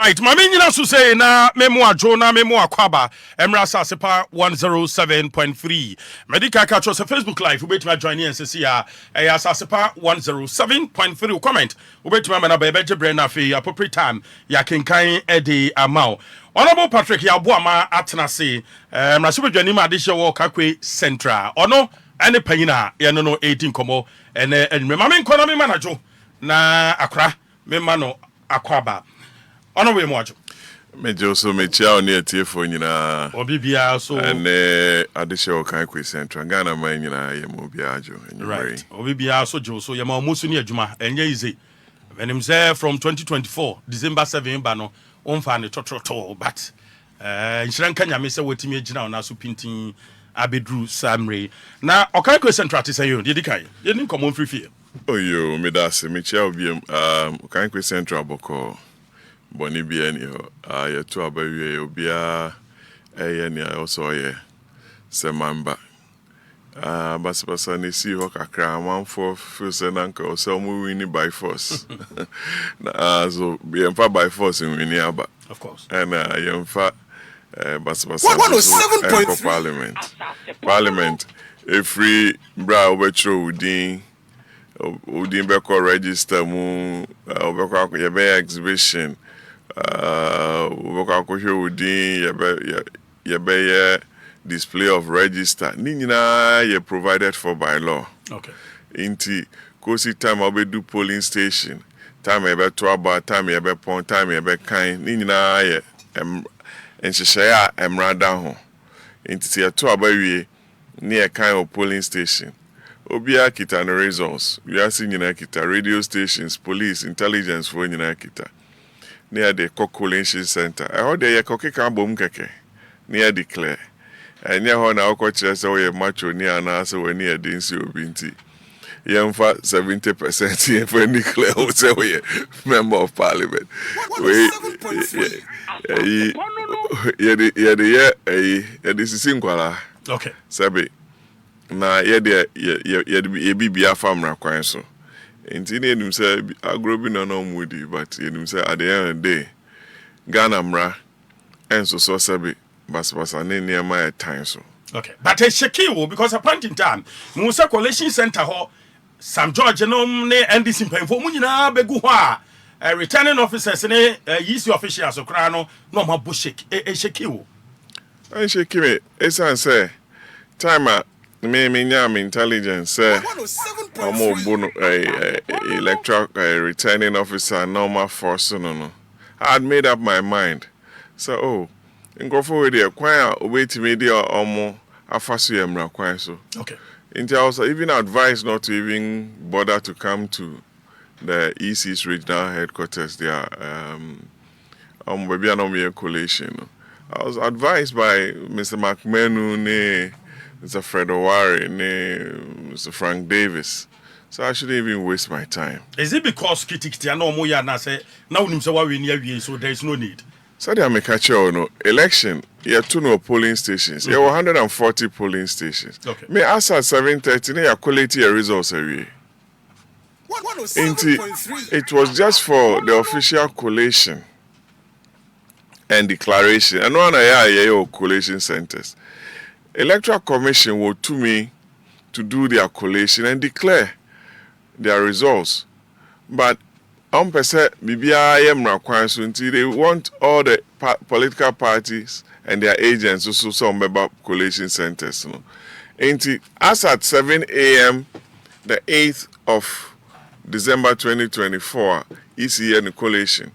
Right, mami nyina so say na memo adwo na memo akwaba emra AsasePa 107.3 medical catch us Facebook live obetima join in sesi ya AsasePa 107.3 comment obetima na ba beje bre na fe appropriate time ya kenkan edi amao Honorable Patrick Yaw Boamah atenase emra so bedwani ma de hye wo Okaikwei Central ono ene panyina ye no 18 komo ene mami nkona me manadwo na akra me mano akwaba Ono we mojo. Mejo so mechia oni etiefo nyina. Obibia so. Ene adehye Okaikwei Central. Ghana man nyina ye mo bia ajo. Right. Obibia so jo so ye ma omusu ni adwuma. Enye ize. Venim say from 2024 December 7 ba no onfa ne tototo but nshira nka nyame se wotimi agina ona so pintin abedru samre. Na Okaikwei Central te say yo de dikai. Ye nim komo mfrifie. Oyo medase mechia obiem Okaikwei Central boko. Boni bia ni ho ya to abawie obia ni also ye semamba basabasa ni si ho kakra manfo fuse nanka o se mu win by force na so be emfa by force win aba of course and yemfa basabasa 107.3 parliament a free bra obetro udin be ko register mu obekwa ye be exhibition display of register ninyina ye provided for by law. Okay. Inti kosi time obedu polling station time ebe to about time ebe pon time ebe kan ninyina ye enhyehyɛ emrada ho inti ye to abawie ni e kan o polling station obia kita no results we are seeing nyina kita radio stations police intelligence for nyina kita near the Constituency Center. I heard they kokeka bom keke near declare. And near ho na okoche say we macho near na so we near dinsi obinti. Yemfa 70% for declare we say we member of parliament. We ye sisin kwala. Okay. Sabe na ye bibia famra kwan so. Inti ne nim say agrobi no mudi but yenim say at the end of the day Ghana mra enso so sabi basbasa ne niema e time so. Okay, but it's shaky because at point in time Musa Coalition Center ho Sam George no ne NDC mpemfo mu nyina begu ho a returning officers ne yisi officials okra no ma bo shake e shaky wo. An shaky me esan say time me intelligence bono electoral returning officer normal force no I had made up my mind so ngofo we dey kwan obetimi dey omo afaso yemra kwan so. Okay. Inti also even advised not to even bother to come to the EC's regional headquarters there baby anomie collation. I was advised by Mr. McMenu Mr. Fred Owari, Mr. Frank Davis. So I shouldn't even waste my time. Is it because Kitikiti no more ya na say now we near so there is no need? So they make a show no election. You two no polling stations. You 140 polling stations. Okay. Me ask at 7:30. You collect your results every. It was just for the official collation and declaration. And one your collation centers. Electoral Commission will to me to do their collation and declare their results. But they want all the political parties and their agents also some collation centers. As at 7 a.m. the 8th of December 2024, ECN collation.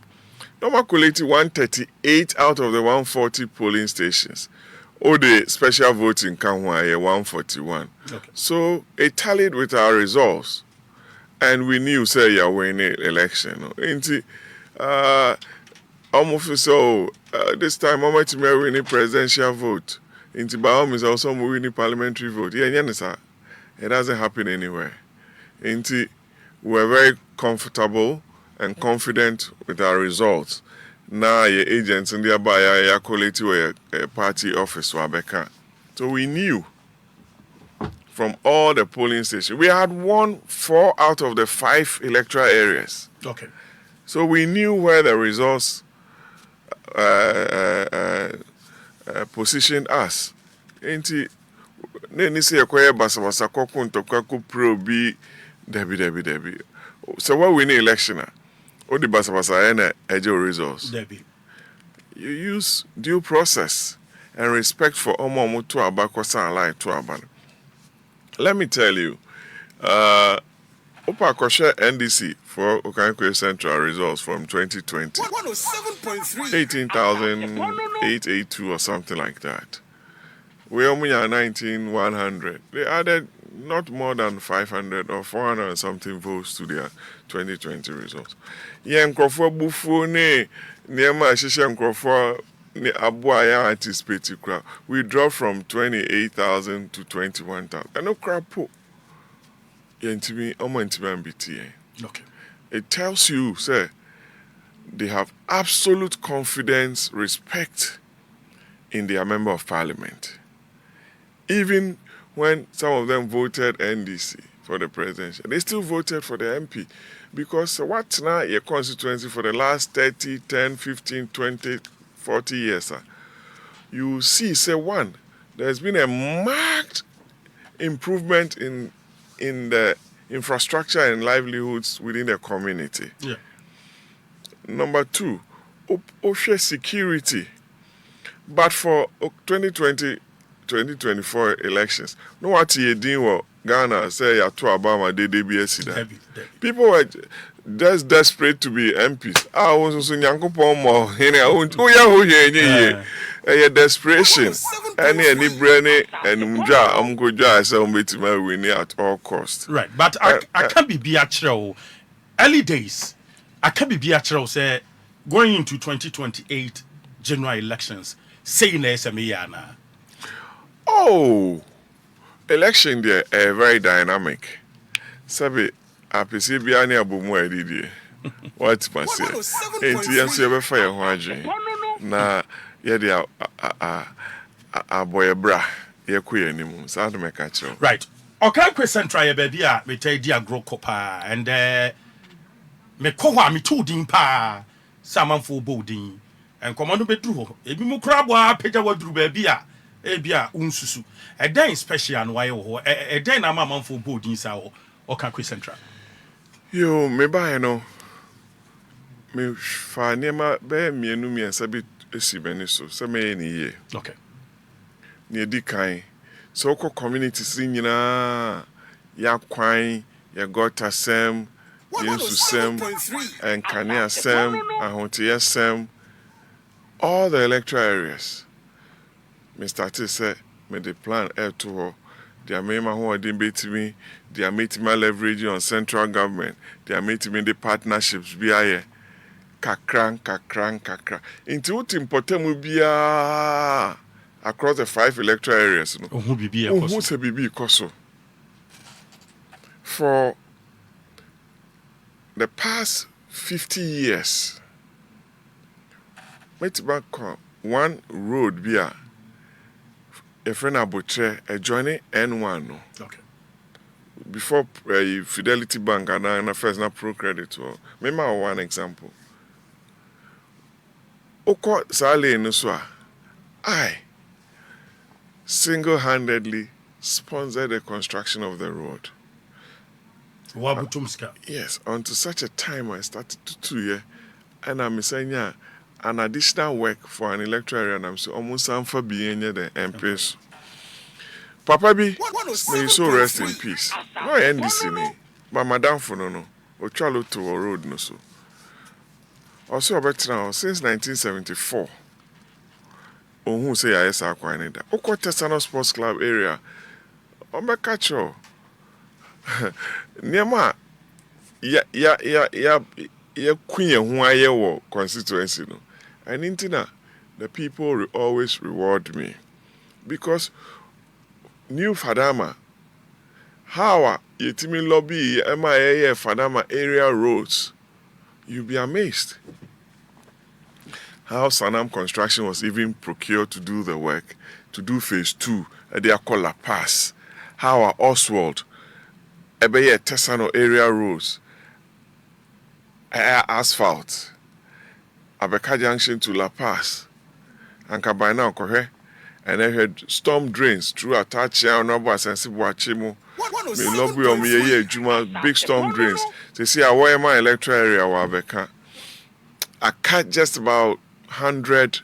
Normal collating 138 out of the 140 polling stations. All the special voting can 141. Okay. So it tallied with our results. And we knew say you're winning election. Almost so this time I'm going to win a presidential vote. Into Baham is also winning parliamentary vote. Yeah, it doesn't happen anywhere. We're very comfortable and confident with our results. Now your agents and their buyer quality were a party office wabeka. So we knew from all the polling stations. We had won 4 out of the 5 electoral areas. Okay. So we knew where the results positioned us. Ain't Neni say a basa kokun pro be Debbie. So what we need election? All the basa and ejo results. Debbie. You use due process and respect for omo to abakwa lie to aban. Let me tell you, Opa Koshe NDC for Okaikwei Central results from 2020. 18,882 or something like that. We only are 19,100. They added not more than 500 or 400 and something votes to their 2020 results. Yeah, Nkrofo Bufu ne Niema Shisha Nkrofo ne Abuaya anticipate crowd. We dropped from 28,000 to 21,000. And no crap po. Yentimi Omo Ntimi BT. Okay. It tells you, say, they have absolute confidence, respect in their member of parliament. Even when some of them voted NDC for the presidency, they still voted for the MP. Because what's now your constituency for the last 30, 10, 15, 20, 40 years, you see, say, one, there's been a marked improvement in the infrastructure and livelihoods within the community. Yeah. Number two, OSHA security. But for 2024 elections, no what you did Ghana say ya to Obama they BSC. People were just desperate to be MPs. Was so Nyankopon mo desperation. Any brainy and mja amgoja say umbetima win at all cost. Right, but I can't be actual early days. I can't be actual say going into 2028 general elections saying SME. Oh, election there very dynamic. Sabi apesi bia na abomu adidie. What must say? Enti yanso ye be fa ye ho adwen. Na ye de aboye bra ye koye animu. Sa do meka kiro. Right. Okaikwei Central ye baby a me tell dia grow kopa and me ko ho me to din pa samanfo bodin. And commando bedru ho. Ebi mu kra bo a pagya wadru baby a ebia unsusu. E den special no waye ho. E den na mamanfo bodin sa ho. Okaikwei Central. Yo, me ba no. Me fa niema be mienu miensa bi esi beni so. Se me ni ye. Okay. Ni di kan. So ko communities nyina ya kwan, ya gota sem, yensu sem, and kania sem, ahontie sem. All the electoral areas. Me started say me the plan to they are making who didn't beat me, they are making my leverage on central government, they are making me the partnerships BIA. Kakran. Into what important will be across the 5 electoral areas. Who be who's a BB Koso? For the past 50 years, one road be a friend Abutre joining N1 no. Okay. Before Fidelity Bank and first na Pro Credit. Remember one example. Oko Sale no so I single-handedly sponsored the construction of the road. Wabutumska. Yes, until such a time I started to 2 years, and I'm saying an additional work for an electoral area, and I'm so almost for being the MPs. Papa B, may you so rest in peace. No NDC ni, but Madam Fonono, or Chalo to a road no so. Also about now since 1974. Who say I saw Quanida. Oquaye Tesano Sports Club area. Omekacho. Niema ya queen who I wo constituency no. And intina the people always reward me because New Fadama how yetimi lobby MIA Fadama area roads, you'll be amazed how Sanam Construction was even procured to do the work, to do phase 2 at their color pass. How our Oswald, Ebeye Tesano area roads, asphalt, Abeka Junction to La Paz. And by now, and I had storm drains through Atachi and Nobo Sensible Achimo. Me lobby on me Juma, big storm drains. To see where my electoral area Wabeka. I cut just about 100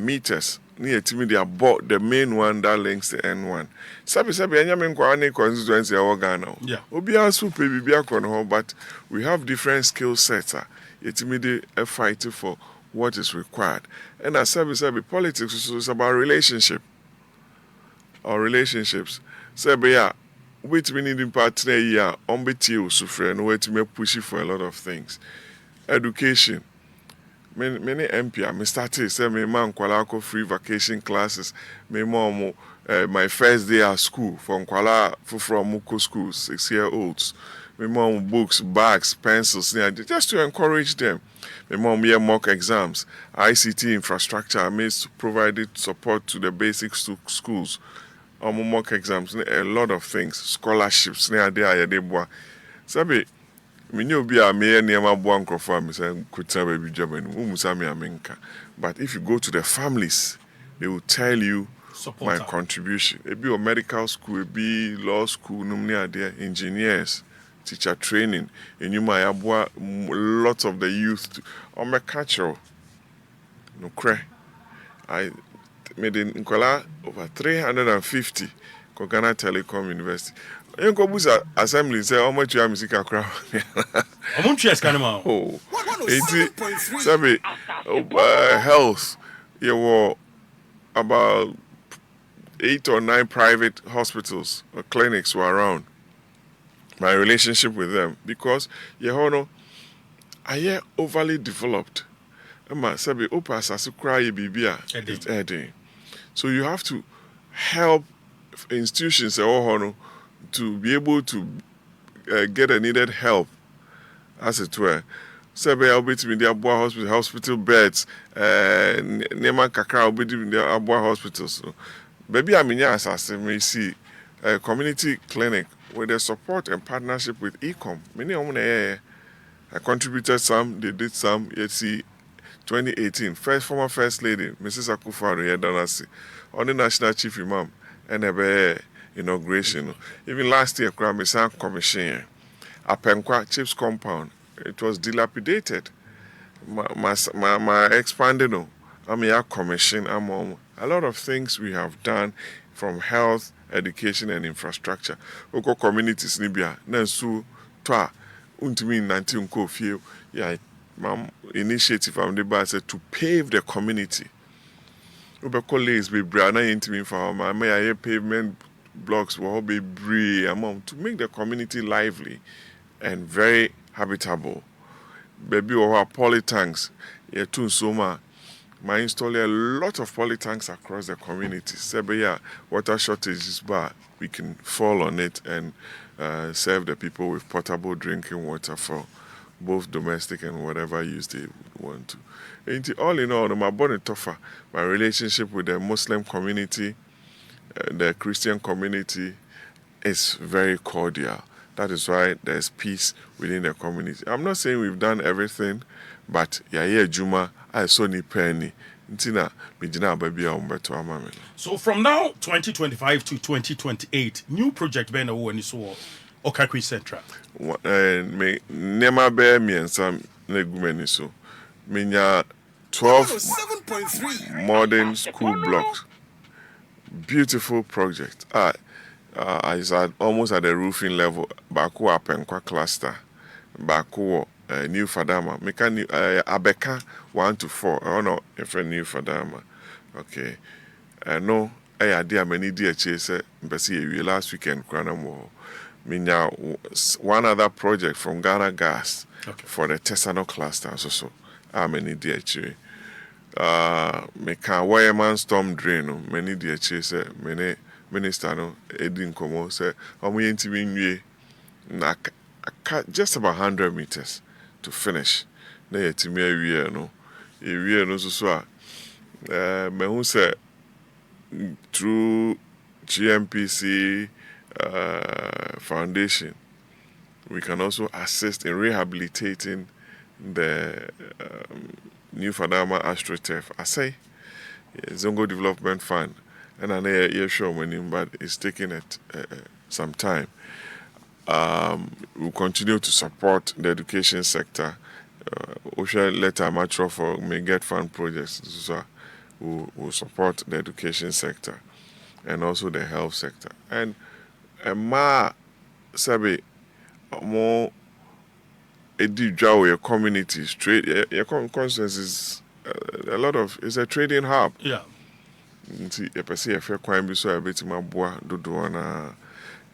meters near to me. They bought the main one that links the N1. Sabi Anyamin Kwane constituency Ghana. Yeah. Obia super bibia kono, but we have different skill sets. It's immediate a fight for what is required. And as Sabi politics is about relationship or relationships. Sabi ya, wait we need in partner ya on beti usufre and wait me push for a lot of things. Education. Many MP me started say me man kwala free vacation classes. Me mom my first day at school from kwala from Muko schools, 6-year-olds. Me mom books, bags, pencils, just to encourage them. My mom here mock exams, ICT infrastructure. I made provided support to the basic schools. Mock exams, a lot of things, scholarships. Sabi, me knew be a mayor near my boy and say could tell baby job and Aminka. But if you go to the families, they will tell you my contribution. It be a medical school, it be law school, engineers. Teacher training, and you might have lots of the youth on my culture. No cray. I made in Nkola over 350 Ghana Telecom University. You go boost assembly say how much you have music crowd. How much is Kanama? Oh, 80. Sabi, health. You were about 8 or 9 private hospitals or clinics were around. My relationship with them because I overly developed. So you have to help institutions to be able to get the needed help, as it were. Hospital beds, Neman Kakra hospitals. Baby, I mean, as may see a community clinic with the support and partnership with ECOM. Many of them I contributed some, they did some. You see, 2018, former First Lady, Mrs. Akufo-Addo on the National Chief Imam, and a inauguration. Even last year, Kramisan Commission, Apenkwa Chief's compound, it was dilapidated. My expanded, commission, a lot of things we have done from health, education and infrastructure. Oko communities nibia na so to untimi 19 ko fie ya initiative am dey ba say to pave the community. Obeko lays be bra na intimi for ma pavement blocks will be bree among to make the community lively and very habitable. Baby or polytanks yeah too so ma install a lot of polytanks across the community. Sebeya water shortages, but we can fall on it and serve the people with potable drinking water for both domestic and whatever use they want to. And all in all, my bonnet tougher, my relationship with the Muslim community, the Christian community is very cordial. That is why there's peace within the community. I'm not saying we've done everything, but Juma, I saw ni penny. Ntina, Mijina baby Umberto Amamela. So from now 2025 to 2028, new project Ben Awuah so Okaikwei Central. Me nema bear me and some negumeni so. Minya 12 modern school blocks. Beautiful project. It's almost at the roofing level. Baku Apenkwa cluster. Baku New Fadama. Meka Abeka 1 to 4. Oh no, if a New Fadama. Okay. No, I idea many dear chase. Mbesi last weekend. Minya one other project from Ghana Gas for the Tesano cluster. So many dear chase. Meka Wireman storm drain. Many dear chase. Many minister no Edin Komo say intimi na just about 100 meters to finish. Na yetimi awie no so me hu say through GMPC foundation we can also assist in rehabilitating the New Fadama AstroTurf. I say, Zongo Development Fund, and I know sure when but it's taking it some time. We'll continue to support the education sector. Osha letter mature for may get fund projects. So we'll support the education sector and also the health sector. And ma sabi more your communities trade your constituency is a lot of it's a trading hub. Yeah. Nti e pese e fe kwan bi so a betima boa dodo na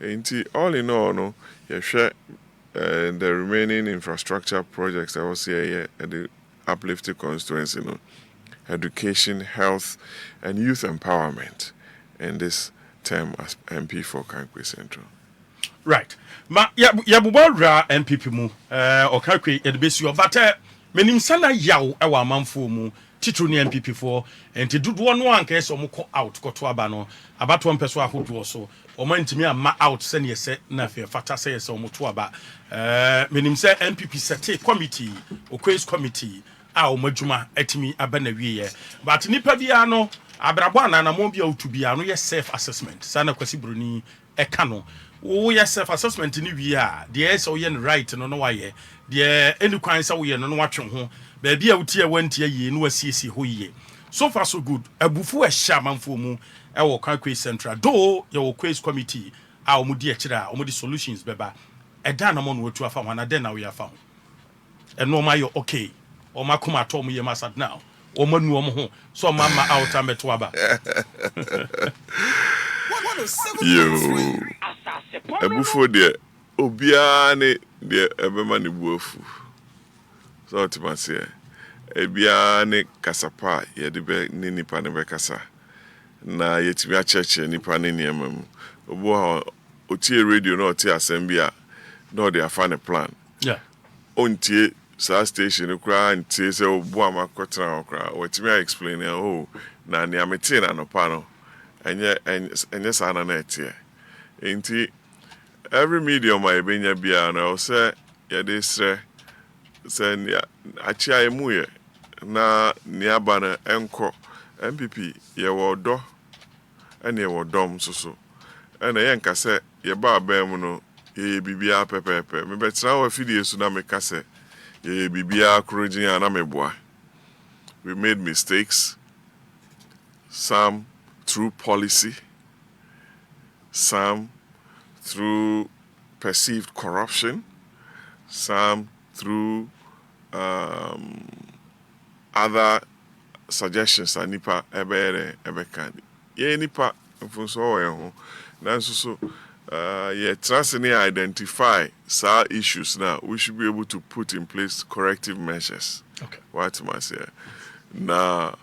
nti all in all no you share the remaining infrastructure projects I will say at the uplifting constituency, education, health, and youth empowerment in this term as MP for Okaikwei Central. Right. Ma ya bubara NPP mu Okaikwei edebesi obata menim sana yaw ewa amanfo mu titru ne NPP for enti dodo no anka eso mo call out koto aba no abato mpeso ahodo so omo ntimi ama out se ne se na fe fata se se omo to aba menim se NPP set committee Oquaye's committee a omo adwuma atimi aba na wiye but nipa bia no abrabo ananamo bia otubia no ye self assessment sana kwasi broni eka no wo ye self assessment ni wi a de so ye right no no waye de eni kwan sa wo ye no no watwe ho ba bia wuti e wanti aye no asiesi ho ye so far so good abufu ehya manfo mu e wo Okaikwei Central do ye wo Oquaye's committee a omo di ekira omo di solutions beba e dan na mo no watu afa ho na den na we afa ho e no ma yo okay o ma kuma to mo ye masad now o ma nu omo ho so ma out ameto aba yo ebufo de obia ne de ebema ne buafu so otimase ebia ne kasapa ye de be ne nipa ne be kasa na yetimi a church nipa ne niema mu obo otie radio na otie assembly no dey afa ne plan yeah ontie sa station kura ntie se obo amakotra okra wetimi explain na ne amete na no pa no enye sana na etie enti every medium I benya bia na say ya dey sre say achia emuye na niaba na enko NPP ye wodo ene ye wodom so ene ye nka se ye ba abem no ye bibia pepepe me betra wa fidie su na me ka se ye bibia krojin ana meboa. We made mistakes, some through policy, some through perceived corruption, some through other suggestions that nipa ebe kan. Ye nipa mfunso we ho. Nanso so ye trust ni identify some issues now we should be able to put in place corrective measures. Okay. What am I saying? Now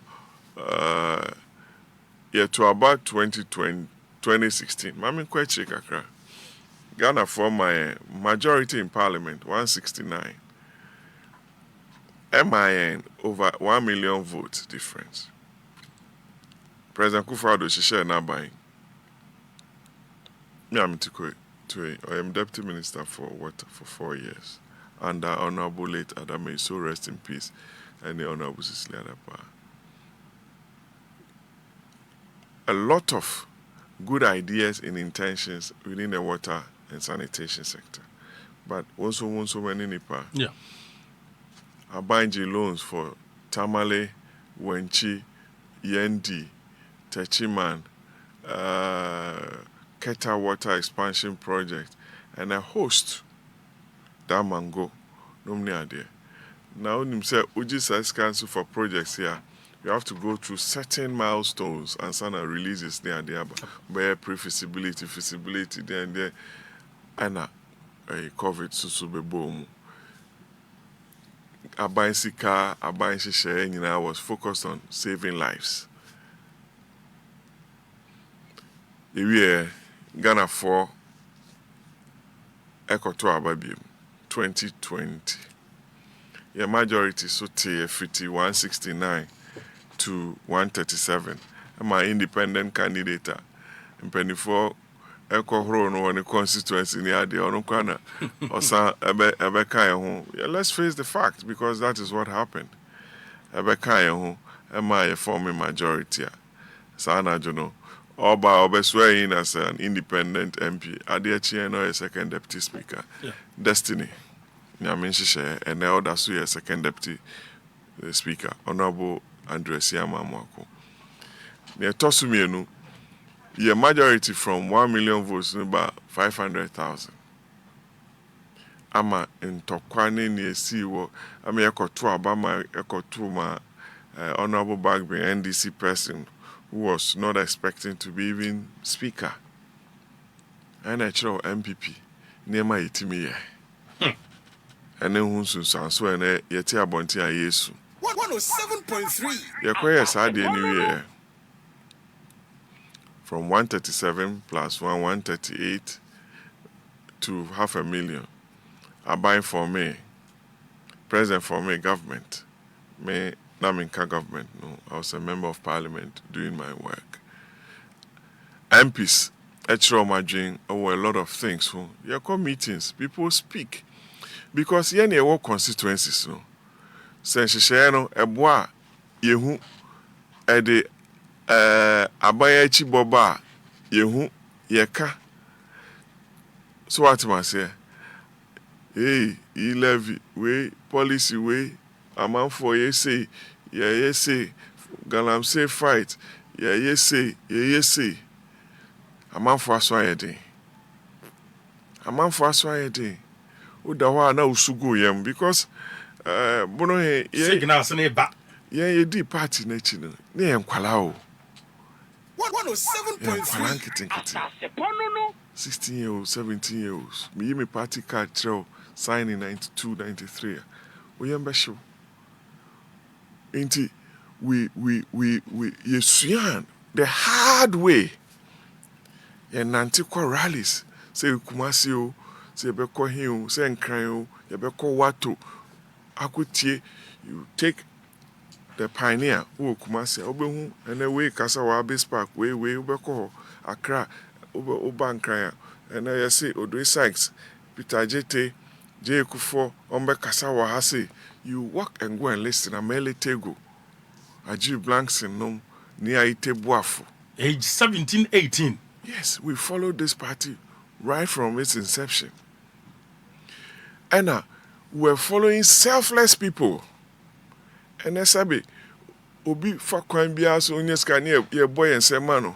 to about 2016, Mami Kwechi kakra. Ghana for my majority in Parliament, 169. MIN over 1 million votes difference. President Kufado Shisha Nabai. Me am Tikwe. I am Deputy Minister for 4 years. Under Honorable late Adame, so rest in peace. And the Honorable Cecilia Adapa. A lot of good ideas and intentions within the water and sanitation sector. But also many nipa. yeah Abanji loans for Tamale, Wenchi, Yendi, Techiman, Keta Water Expansion Project, and a host that mango. No idea. Now, Uji Size Council for projects here. You have to go through certain milestones and sana releases near the where pre-feasibility, feasibility, then and a COVID susube boom. Abain Sika, Abain Shishe, I was focused on saving lives. The year Ghana for Ekoto Ababim 2020. Your majority so 169 to 137. I'm an independent candidate. And 24 ekohoro no one constituency ni ade ono kwana osa ebe kan ho. Let's face the fact, because that is what happened. Ebe kan ho ema forming majority. Sana jono Oba swearing as an independent MP. Adiachi no a second deputy speaker. Yeah. Destiny. Nyaminshishe and now that's a second deputy speaker. Honorable Andres Yamamwako. Near Tosumienu, your majority from 1 million votes about 500,000. Ama in Tokwane near Siwo, Ama Ekotu Abama Ekotuma Honorable Bagby NDC person who was not expecting to be even speaker. And I chose MPP. Near my itimi. And then who soon so and yet a bonti a yesu. 107.3. Your queer side anywhere. From 137 plus 138 to 500,000. I buy for me. President for me, government. Me Naminka government. No, I was a member of Parliament doing my work. MPs, actually, my dream over a lot of things. You call meetings, people speak. Because you need work constituencies. No, since you know, a boy, you at the Abayachi Boba, you yeka. So what I say? Hey, he levy way, policy way, a man for ye say, ye say, Galam say fight, ye say, a man for us why a day. A man for us why a day. Udawa na usugu yem because Bonohene signals ne ba. Ye di party nechi no. Ne yem kwala o. 107.3. 16-year-olds, 17-year-olds. Me party card trail signed in 92, 93. We am show. Inti we yesuan the hard way. Ye nanti kwa rallies. Say Kumasi o, say beko hiu, say nkran o, ye beko wato. Akutie, you take the pioneer who Kumasi obehu and away kasa wa base park way ubeko Accra Oba nkran and I say Odoi Sykes Peter Jete J Kufo Ombe kasa wa hase you walk and go and listen amele tego Aji blanks in nom near ite boafo Age 17, 18. Yes, we followed this party right from its inception. And we're following selfless people. And I said, Obi fakwan bia so onyeska ne ye boy and say mano.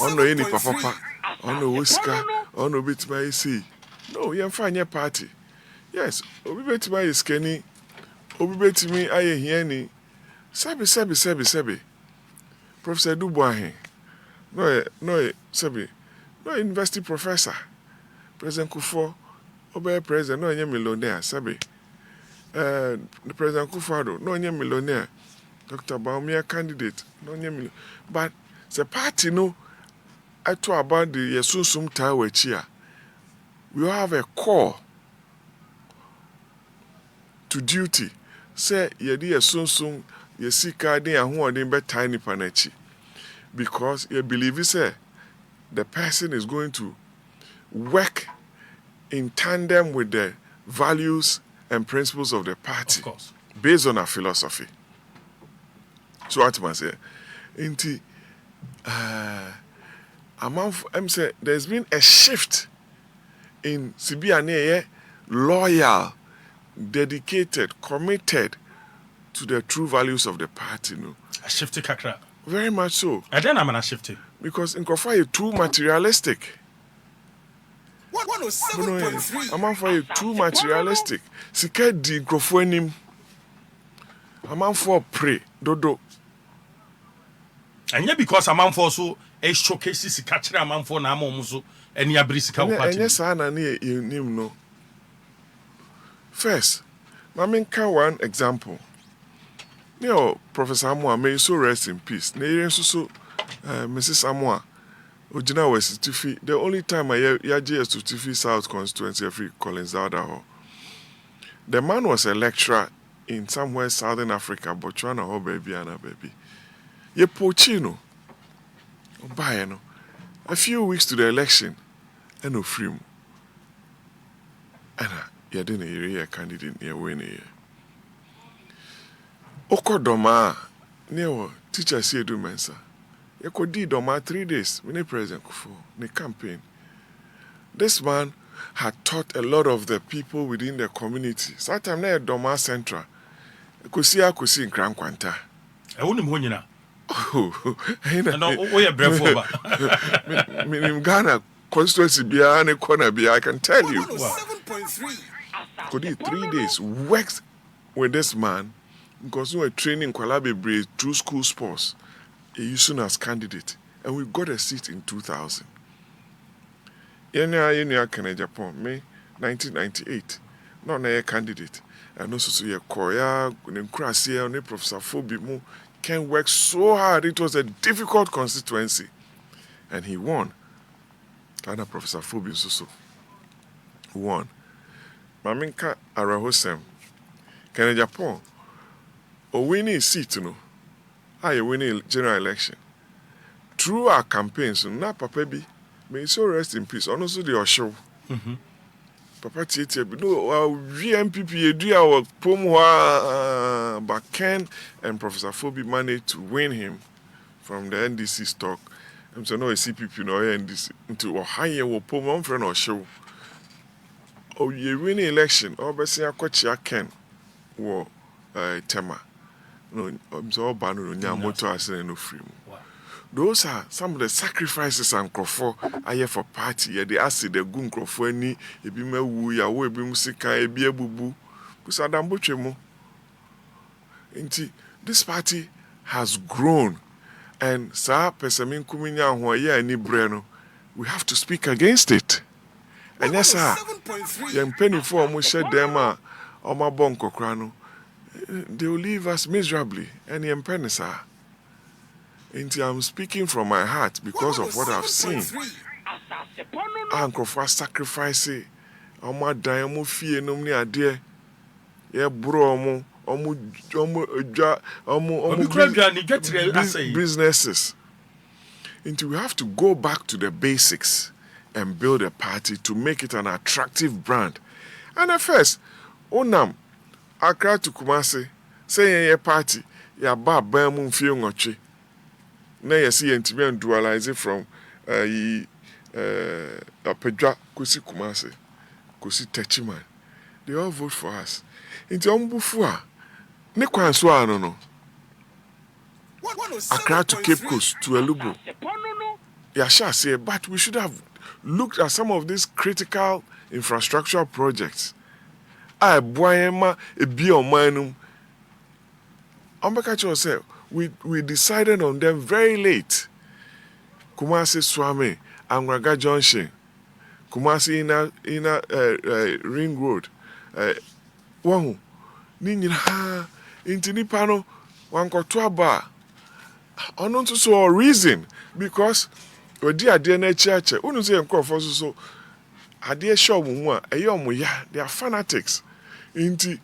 Ono any papa. Ono wiska. Ono bitima isi. No, ye mfa party. Yes, obi betima iskani. Obi betimi aye hiani. Sebi. Professor Duboahen. No, sebi. No university professor. President Kufo. Obe president no nye millionaire sebi. The President Kufado, no nye millionaire. Dr. Baumia candidate, no nye millionaire. But the party no I talk about the Yesusum Tower chia. We have a core to duty. Say yedi Yesusum yesika de ahu odin be tiny panachi. Because you believe say the person is going to work in tandem with the values and principles of the party, Of course. based on our philosophy. So what I say, inti, I'm saying there's been a shift in Sibiane, loyal, dedicated, committed to the true values of the party. No, A shifty kakra. very much so, And then I'm gonna shift it. because in Kofa is too materialistic. 107.3. I'm for you too materialistic. Sika di Nkrofo anim. I'm for pray dodo. And yet because a man for so a showcase catcher a man for Namomuso and Yabrisika party. Yes, I no. First, I mean, one example. Professor Amwa may so rest in peace. So Mrs. Amwa. Ojina was Tifi. The only time I yaji to Tifi South Constituency every Collins Zada. The man was a lecturer in somewhere Southern Africa, Botswana or baby. Ye pochino. Obayeno. A few weeks to the election, and no free. And you didn't hear a candidate near winning. Okodoma, near teacher see do mensa. You could do Doma 3 days when the president for the campaign. This man had taught a lot of the people within the community. Sometimes near Doma Central, could see in Grand Quanta. I wouldn't win you. Oh, we are brave over. Meaning Ghana Constituency behind a corner, I can tell you. 7.3. Could he 3 days worked with this man because we were training Kwalabe through school sports, using as candidate, and we got a seat in 2000. Yenya Kenya Japan, May 1998. Not a candidate. And also so you Koya, Nkrasi, and Professor Fobimu can work so hard. It was a difficult constituency. And he won. And Professor Fobi also won. Maminka Arahosem. Kenya Japan. O winning seat, I winning general election. Through our campaigns, na Papa B, may so rest in peace. Also the show. Papa Tietia, no, we NPP do our Pomwa Baken and Professor Fobi managed to win him from the NDC stock. I'm saying no CPP no NDC into Ohio or Pomwa friend or show. Oh, you winning election. Oh, but say a coach Ken war tema. No, I'm so bad no motor accident no free. Those are some of the sacrifices and crofo I have for party. Yeah, they ask the gun crofo any ebi mewu ya wo ebi musika ebi ebubu. Kusadambo chemo. Inti this party has grown, and sa pesamin kuminya ho ya ni breno. We have to speak against it. And yes, sir. Young penny for mo shed them o ma bon kokra no. They will leave us miserably. And young penny, sir. I'm speaking from my heart because of what I've seen. Uncle for sacrifice, my diamond fee no me idea. Yeah, bro, businesses. Until we have to go back to the basics and build a party to make it an attractive brand. And at first, Onam, Accra to Kumasi, saying a party, ya ba bamu fee ngochi. Now you see and dualize it from Pedra Kusi Kumase, Kusi Techiman. They all vote for us. Into Ombufua, Nekwan Swano no. Accra to Cape Coast to Elubo. Yasha say, but we should have looked at some of these critical infrastructural projects. I Boyema a biomanum. Ombakacho yourself. We decided on them very late. Kumasi Swami, Angraga Junction, Kumasi Inner Ring Road. Wahu, Ninja, Intinipano, Wankotwaba. Unknown to so a reason because we dear church, Unuzi and Crawford so. A dear show, they are fanatics. Inti,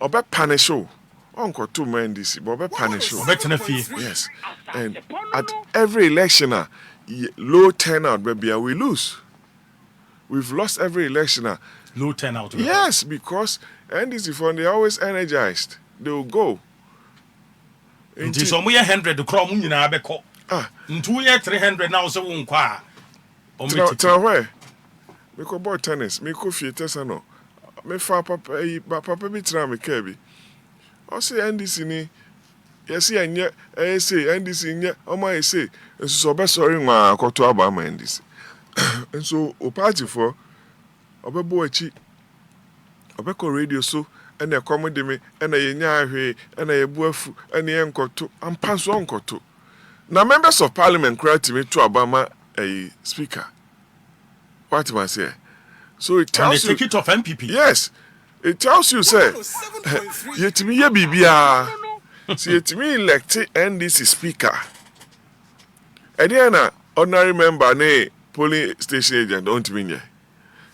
Oba Panesho. Uncle two men this, Bobby punish you. Yes. And at every election, low turnout, baby, we lose. We've lost every election. Low turnout. Yes, because NDC fund they always energized. They will go. Until some year 100 the crown in Abeco. In 2 years 300 now so won't qua. Tell where? Me go boy tennis, me go theater no. Me fa papa be try me kebi. I say NDC ni yes enye say NDC nye o ma say so be sorry nwa akoto aba ma NDC. And so o party for obebo achi obeko radio so and e comedy me and e nya ahwe and e buafu and e nkoto ampa so nkoto. Na members of parliament create me to Obama a speaker. What am I say? So it tells you. And the ticket of NPP. Yes. It tells you, say, yet me ye bibia. See, yet me elect NDC speaker. And then ordinary member, ne polling station agent, don't mean ye.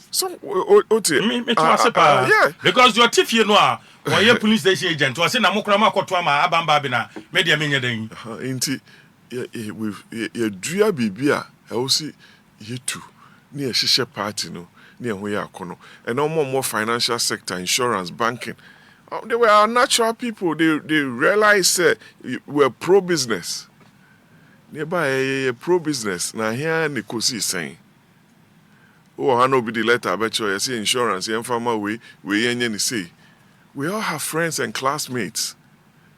So, yeah. Because your tiff, you know, why your police station agent was in a Mokrama Kotwama, Abamba, media meaning. Inti, dua bibia e wo si yetu ne ye hihye party no ne ho ya akono and no more financial sector, insurance, banking. They were natural people. They realized we're pro business. Nearby pro business. Now here Nikosi saying, "Oh, I know be the letter. I bet you say insurance. You farmer we say we all have friends and classmates.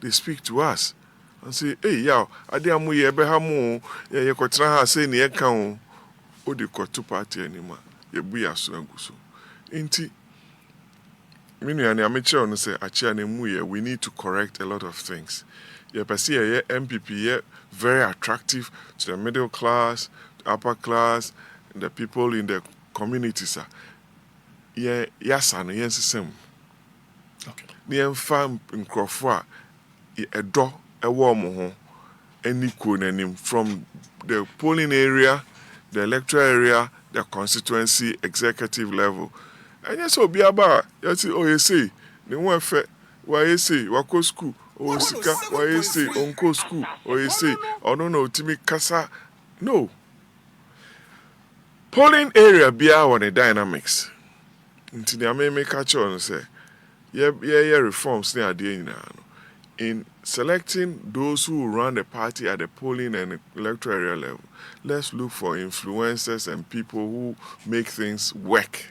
They speak to us and say, hey, yeah, adiamu ye behamu ye kotra ha say ni eka o de koto party anima ye bu ya so aguso enti minu ya ne ameche on say achia ne mu ye we need to correct a lot of things. Ye pese ye NPP ye very attractive to the middle class, the upper class, and the people in the communities. Ye yasa no yen sesem. Okay. Ni enfam nkrofo a edo ewo mo ho any nanim from the polling area, the electoral area, the constituency, executive level. And yes, obi aba, you see, oh, you say, the one fe, why you say, wako school, oh, sika, why you say, onko school, or you say, oh, no, timi kasa. No. Polling area be our dynamics. Until the American catch on say, yeah, reforms near the in selecting those who run the party at the polling and electoral area level. Let's look for influencers and people who make things work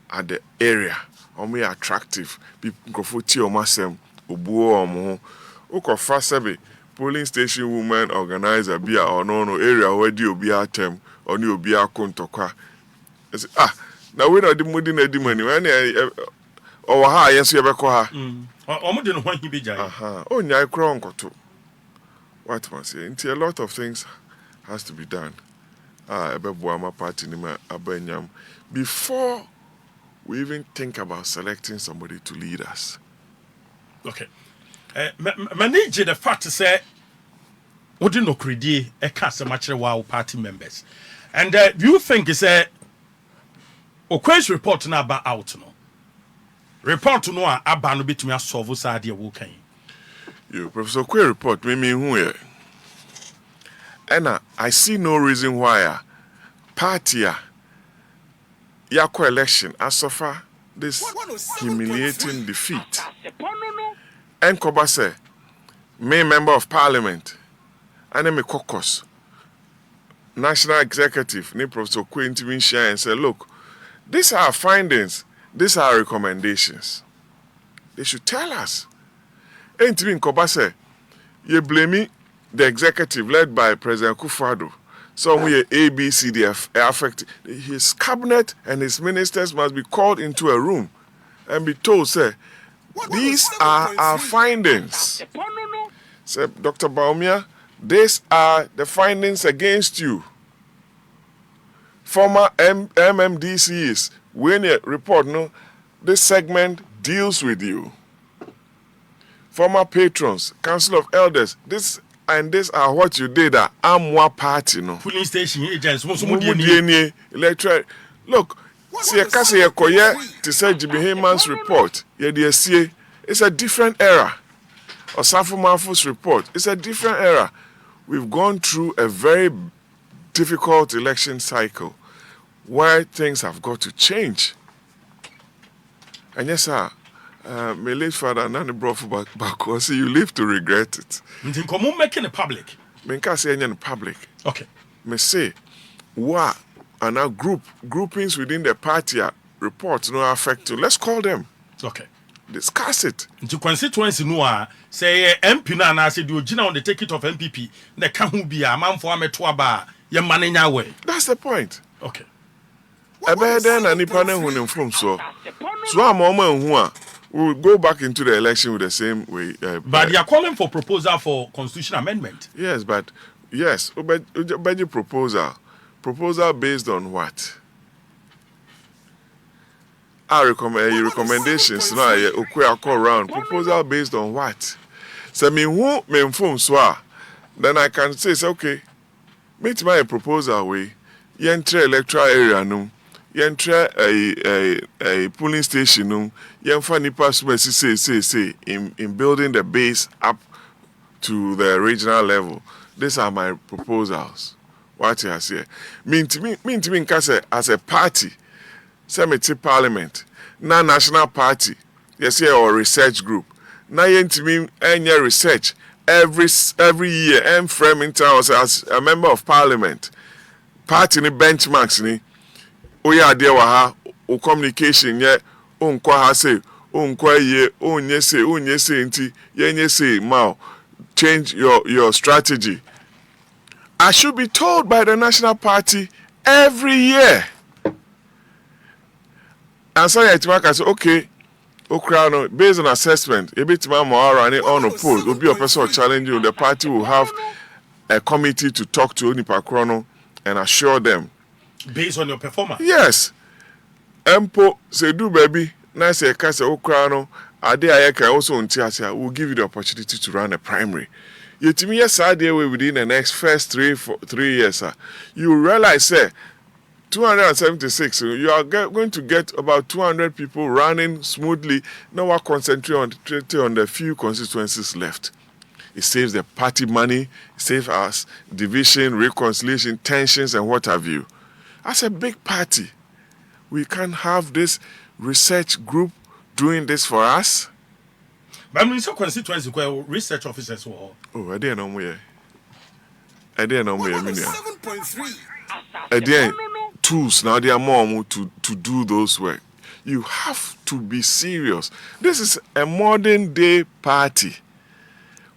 at the area. Only attractive. People go for tea or masem, obuo omo. Uko fasebe polling station women organizer bia or no area where di obi atem or ni obi akontokwa. Now we not the moody na di money. When or ha yes you ebeko ha. Omo de no hwan hi be jai. Oh nyai kro nkoto. What must say? Until a lot of things has to be done. Boamah party ni ma abanyam before we even think about selecting somebody to lead us. Okay. Manage the fact to say what do no credit a cast much wow party members. And do you think it's a Oquaye's report now about out no? Report to no abano betumi solve sadia wokan. You Professor Oquaye report me who here. And I see no reason why party yako election as suffer this humiliating defeat. And Koba say, me member of parliament, and me caucus, national executive, ni Professor Oquaye intervene share and say, look, these are our findings, these are our recommendations. They should tell us. And intervene Koba say, you blame me, the executive led by President Akufo-Addo. So we ABCD affected. His cabinet and his ministers must be called into a room and be told, say, these are our findings. Say, Dr. Boamah, these are the findings against you. Former MMDCs, when you report, no, this segment deals with you. Former patrons, Council of Elders, this and these are what you did at Amwa Party, no. Polling station agents, electoral. Look, see a case Oquaye to say Jimmy Heyman's report. It's a different era. Osafo Mafu's report. It's a different era. We've gone through a very difficult election cycle where things have got to change. And yes, sir. My late father, Nani brought back. See, you live to regret it. Come making it public. Me can't say in public. Okay. Me say, what are now groupings within the party reports no affect you. Let's call them. Okay. Discuss it. Into constituency no say MP na na say the original on the ticket of NPP. The can who be a man for ameto ba ye mananya way. That's the point. Okay. Ebe then and nipa na hu from so. So am who a we will go back into the election with the same way. But they are calling for proposal for constitution amendment. Yes, but yes, budget proposal. Proposal based on what? Our recommendations now. Oquaye call round. Proposal based on what? So me who me inform so. Then I can say okay. Meet my proposal way. Yentre electoral area no. Yentre a polling station no. Yenfa nipa say in building the base up to the regional level. These are my proposals. What you say? Mean to me, as a party, Semitri Parliament, na national party, yes, or research group. Na yentimi any research every year. And frame in terms as a member of parliament. Party ni benchmarks ni. Oya ade wa ha o communication ye onkwa ha say onkwa ye onye say nti ye say mau change your strategy. I should be told by the national party every year. And so I say okay, Okrano, based on assessment, a bit more on a poll will be a person challenge you. The party will have a committee to talk to Onipa Krono and assure them. Based on your performance? Yes. Empo say do baby, nice a case Okrano, Ade Ayeka also on Tiasia will give you the opportunity to run a primary. Yet me yes idea within the next first 3 years, sir. You realize 276, you are going to get about 200 people running smoothly. Now we're concentrating on the few constituencies left. It saves the party money, it saves us division, reconciliation, tensions, and what have you. As a big party, we can have this research group doing this for us. But I mean, so constituency research officers. Oh, I didn't know where. I didn't know where. 7.3. I didn't. Tools now they are more to do those work. You have to be serious. This is a modern day party.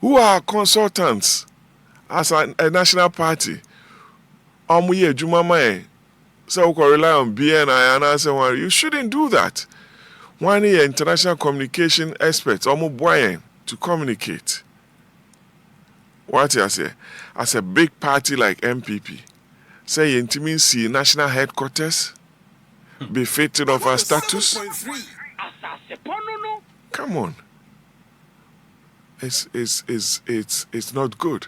Who are consultants as a national party? So we rely on BNI and answer one. You shouldn't do that. One year international communication experts to communicate. What I say? As a big party like NPP. Say intimacy national headquarters befitting of our status. Come on. It's not good.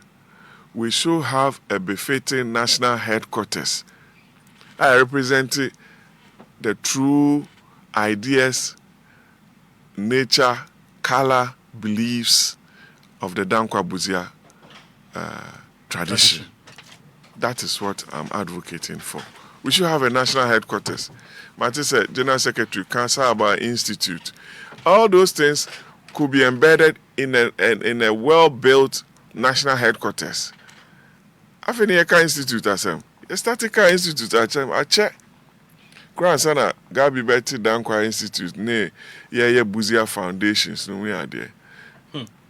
We should have a befitting national headquarters. I represent the true ideas, nature, color, beliefs of the Dankwa Buzia tradition. That is what I'm advocating for. We should have a national headquarters. Martin said, General Secretary, Kansaba Institute. All those things could be embedded in a well-built national headquarters. Afenieka Institute, asem. Estatica Institute, I check. Grandson, Gabi Betty Dankwa Institute, ne, yeah, Buzia Foundations, no, we are there.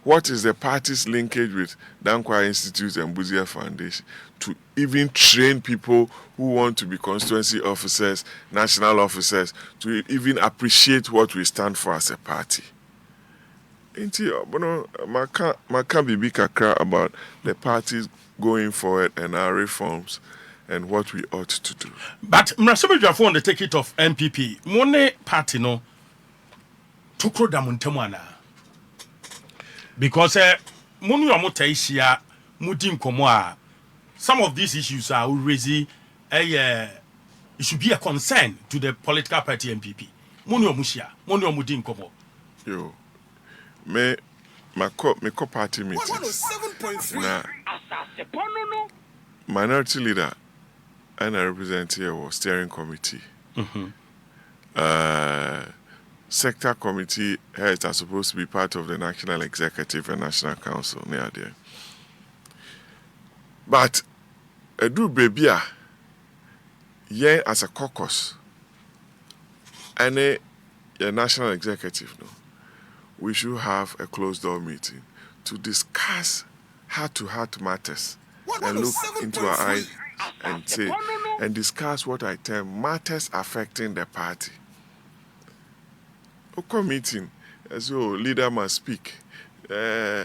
What is the party's linkage with Dankwa Institute and Buzia Foundation to even train people who want to be constituency officers, national officers, to even appreciate what we stand for as a party? Maka bibi kakra about the parties going forward and our reforms and what we ought to do. But Mrasobe on the ticket of NPP, Mone party no Tokro Damuntemwana. Because Munu Amotaisia Mudim Komoa, some of these issues are already it should be a concern to the political party NPP. Munu Musia, Munu Mudim Komo. Yo, me ko party meetings. 107.3. Minority leader and I represent here was steering committee. Sector committee heads are supposed to be part of the national executive and national council near there. But do baby yeah as a caucus and a national executive no, we should have a closed door meeting to discuss heart-to-heart matters and look into our eyes and say and discuss what I term matters affecting the party. Oko meeting, as your leader must speak. In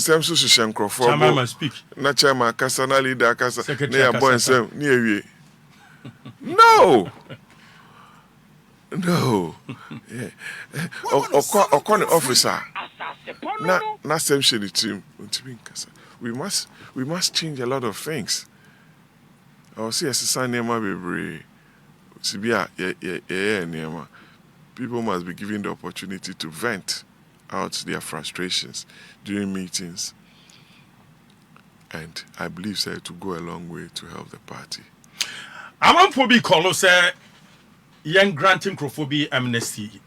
terms of Chairman must speak. Na chairman, kasana leader, kasa. Secretary Kasana. No. No. Okon officer. Na same shady team. We must change a lot of things. I'll see as a nema baby. Sibia nema. People must be given the opportunity to vent out their frustrations during meetings. And I believe sir to go a long way to help the party. Amanfo bi call say young granting crofobia amnesty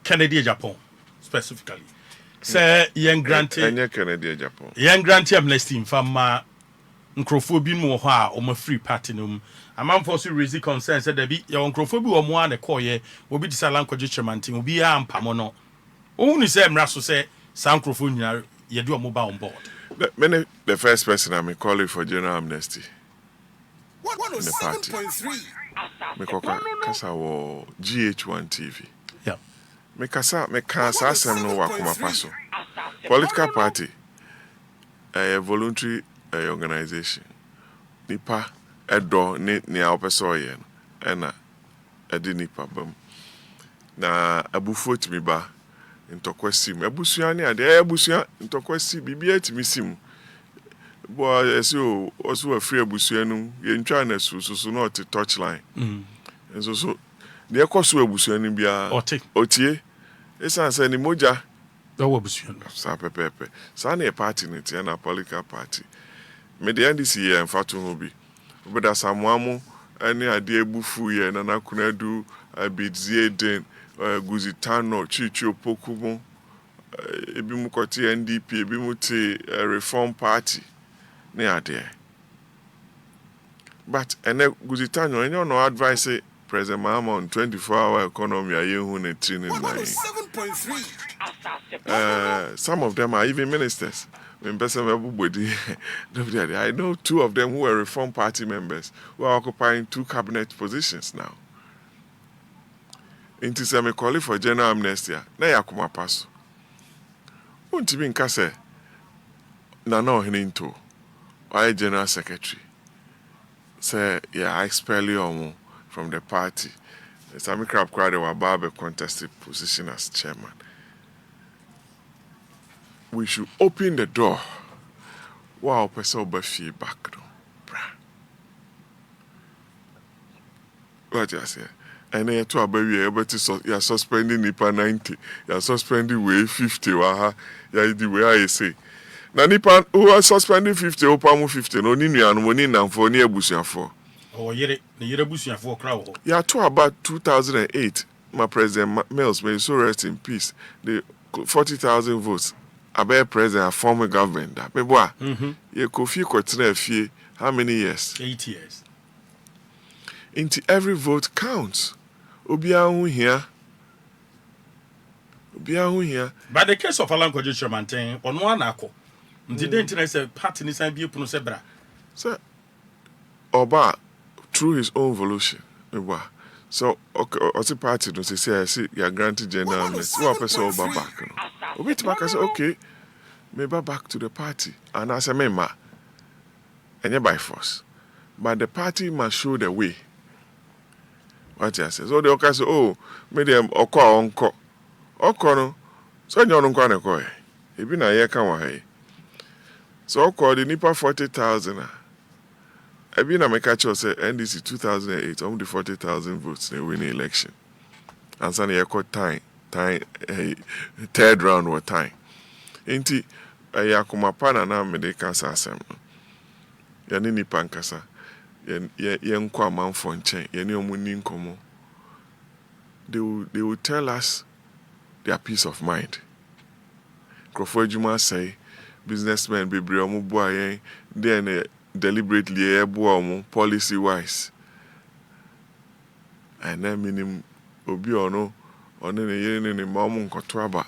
Kennedy Japan specifically. Say young granting Kennedy Japan. Young granting amnesty in fama crofobia mo ha o free party no. Amanfo so raise concern say there be your crofobia o mo an ekoye obi disalan kwaje chairman team obi a mpamo no. Ohun say mra so say san crofo nyina ye do mo ba on board. The first person I'm calling for general amnesty. In the party. Mekoka kasa wo GH1 TV. Yeah. Me kasa asem no wakoma paso. Political party a voluntary organization. Nipa edo ni awopeso ye no. Ena edi nipa bam. Na abufuo timi ba ntokwasim. Abusua ni ade abusua ntokwasim bibia timi sim. Boy, so also a free abusua no ye ntwa na so not touchline. And so the cost of abusua ni bia otie esan say ni moja do abusua no sa pepepe sa na party ni tie na political party me the NDC ye mfato ho bi obeda samuamu ani ade ebufu ye na nakunadu abidzie den guzitano chichi opokumu ebi mu koti NDP ebi mu te reform party ne ade but ene guzitano enyo no advice President Mahama on 24-hour economy ayehu ne training line. Some of them are even ministers. I know 2 of them who are Reform Party members who are occupying 2 cabinet positions now. Inti se me call for general amnesty na yakuma paso. Untimi nka se na ohene nto. Why general secretary? Say I expel you from the party. Sami Krab Kwade Wababe contested position as chairman. We should open the door. Wow, person be feedback no. What you say? And then to abawi able to you are suspending nipa 90, you are suspending way 50 waha, ya the way I say. Na nipa who are suspending 50 opamu 50 no ni nuanu mo ni namfo ni abusuafo. Oh, yere busuafo kra wo. Yeah, to about 2008, my President Mills, may so rest in peace. The 40,000 votes. Abe president a former government. Meboa. Ye Kofi Kotina fie. How many years? 8 years. Into every vote counts. Obiahu here. By the case of Alan Kojo Chairman, on one ako. Didn't I say party ni san bi punu se bra. Sir, Oba through his own volition. So, okay, party don't say you are granted general amnesty. What person Oba back? Obi to back, I say okay, maybe back to the party. And I say member, and you by force. But the party must show the way. What you say? So the okay say, oh, me dem Oquaye no. So you don't go na Oquaye. Ebi na ye kan wa hai. So Oquaye the nipa 40,000. I been a make say NDC 2008, only 40,000 votes they win the election. And so they got time, third round or time. Inti yakuma pana na medeka sasem. Yani ni pankasa. Yen kwa manfo nchen, yani omuni nkomo. They will tell us their peace of mind. Crawford Juma say businessmen be omu bua yen then deliberately policy wise. And then minim obi ono ne mamu nkotwaba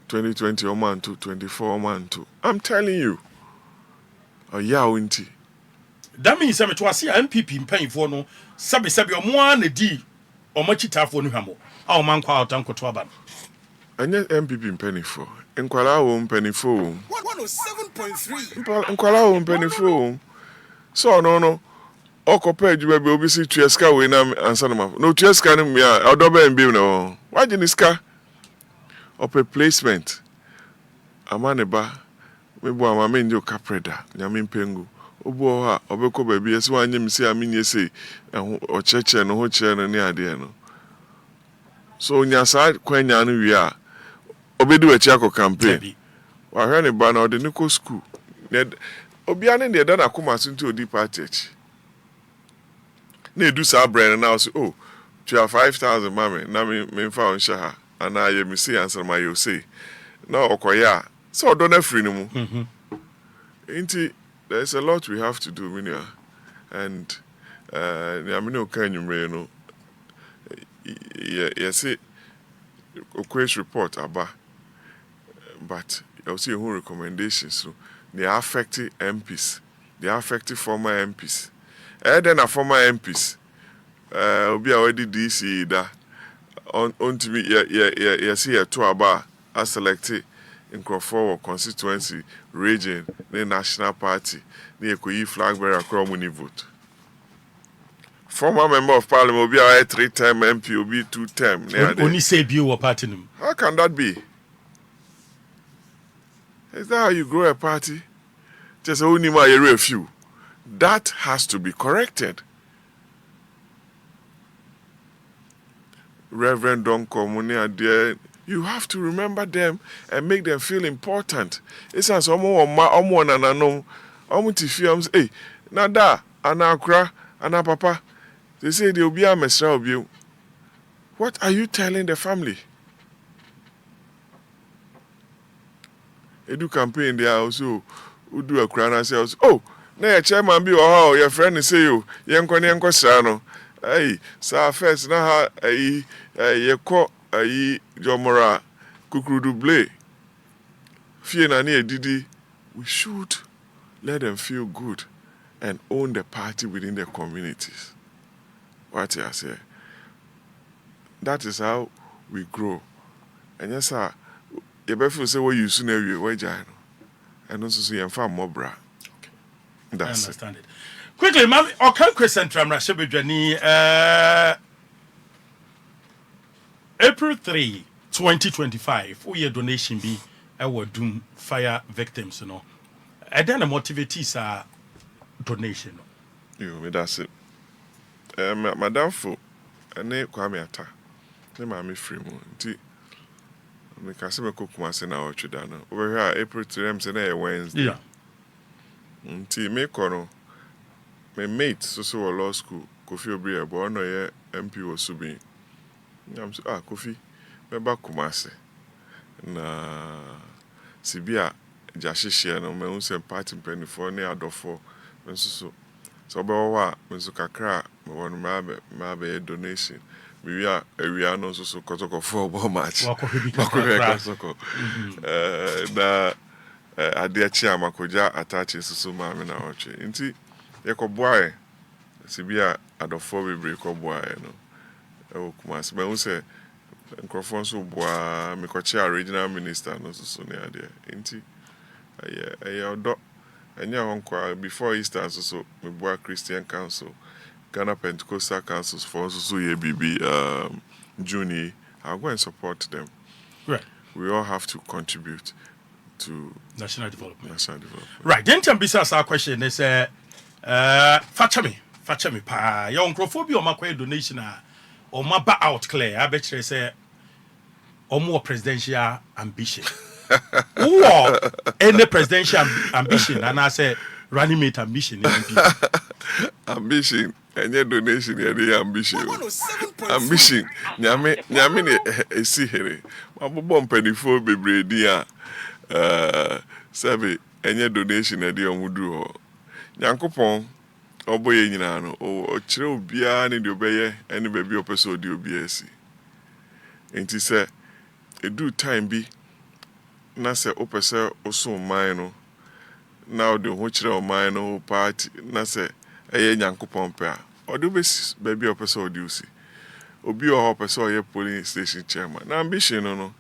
2020 omanto 24 omanto. I'm telling you. Winti. That means I'm to see NPP paying for no sabi omo an di omo chitafo no hwamo. A man kwa otan kotwaba. Anya NPP penny for. Nkwala wo penny for. 107.3. Nkwala wo penny for. So no. Okopa adwuma be obi si tueska we na ansa no no tueska no me a odoba mbiem no. Why the niska? Ope placement. Amaneba me bo amame njo kapreda nyame mpengu. Obo ha obekọ ba bi ese wanye mi se aminye se o cheche no ho chere no ne ade no. So nya sa kwanya no wi a obedi wachi akọ campaign. Wa hwe ne ba na ode ne ko school Obiane de dana kuma sunto odi party. Na edu sa brand na so oh, you have 5,000 mama na me fa on sha ha. Ana ye me say answer my you say. Na Oquaye so do na free no mu. There's a lot we have to do, Minia. And I mean, okay, you know, yes, Oquaye's report about, but you'll see who recommendations. So they are affecting MPs, they are affecting former MPs. And then a former MPs, will be already DC that on to me, yes, here to about as selected in Crawford constituency, region, the National Party, the Oquaye flag bearer, Cromwell vote. Former member of Parliament will be a 3-term MP, will be 2-term. Only say you were party. How can that be? Is that how you grow a party? Just only my area few. That has to be corrected. Reverend Don Communia, dear, you have to remember them and make them feel important. It's as someone and I know, films, hey, nada, anakra, anapapa. They say they'll be a mesra of you. What are you telling the family? They do campaign there also, who do a crown and says, oh, na your chairman be oh, your friend say you, yanko sano. Hey, so first na ha, ye ko, Jomora, Kukrudu Blay. Fear na near Didi. We should let them feel good and own the party within their communities. What I say? That is how we grow. And yes, sir, you better say what you soon every way, and also see and farm more bra. Okay, that's I understand it. Quickly, ma'am, Okaikwei Central, April 3, 2025, we donation be our doom fire victims, you know. And then the motivators are donation. You, that's it. Madam Fo, and they Kwame Ata. They mammy free moon. Tea. Me can me cook my son out to Dana. Over here, April 3, I'm saying Wednesday. Yeah. Tea, me kono. My mate, so law school, Kofi Obria, but no, yeah, MP was subbing. I'm so, Kofi, me back Kumase. Na Sibia, Jashisha, no, me unse party penny for near Adofo, and so. So, about what, Mr. Kakra, me want my donation. We are no so Kotoko for ball match. Na Adia Chiama Koja attaches so mammy now. Inti, Yako boy, Sibia Adofo break or boy, no. Kumas, but who say, Crawford boy, Mikocha regional minister, no so near there. Inti, and your uncle before Easter, so my boy Christian Council, Ghana Pentecostal Councils for so BB Juni. I'll go and support them. Right. We all have to contribute to national development. Right. Then besides our question is Facha me pa your uncrophobia or my donation or my back out clear. I bet you say or more presidential ambition. Or any presidential ambition, and I say running mate ambition. Ambition, and your donation, your ambition. Ambition, Nyame, see here. My bomb penny for baby, dear. Sabe, and your donation, a dear Mudu. Yankopon, or boy, you know, or chill beer, and you obey any baby episode, you BSC. And he said, a do time be. Na se opese oso man no na de ho kire o man no party na se eye Nyankopon pe a odu be baby opese odi usi obi o opese o ye police station chairman na ambition no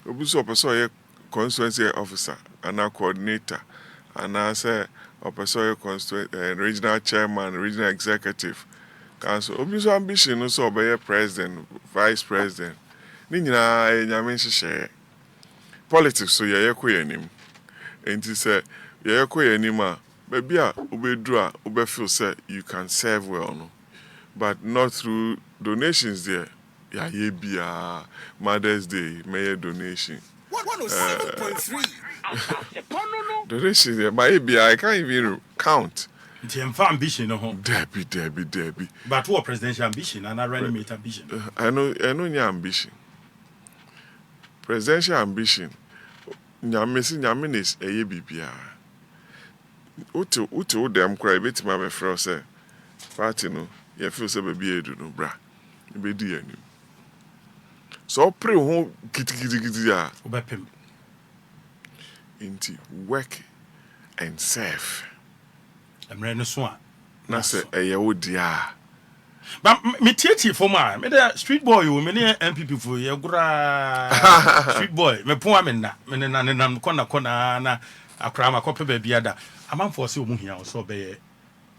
obi so opese o ye constituency officer and coordinator and say opese o ye constituency regional chairman regional executive council obi so ambition no so be president vice president ni nyina nyame nhye politics so ye koyenim enti say ye koyenim a baby a obedu a obefeel say you can serve well no but not through donations there ya ye bia Mother's Day may donation 107.3. Donation there, maybe I can't even count. Nti emfa ambition no ho. Debbie. But what presidential ambition and a running mate ambition? I know your ambition. Presidential ambition. Nyame is a bibia. Uto dem cry bit my friend say party no you feel say baby edu no bra. Be di anim. So pray ho gidi ya. Obepem. Inti work and serve. Emre no so a. Na say eye wo dia. But me tietie for ma, me the street boy you me ne NPP for ye gura street boy me pon amena me ne na kona na akra ma kope ba bia da amanfo se omu hia so be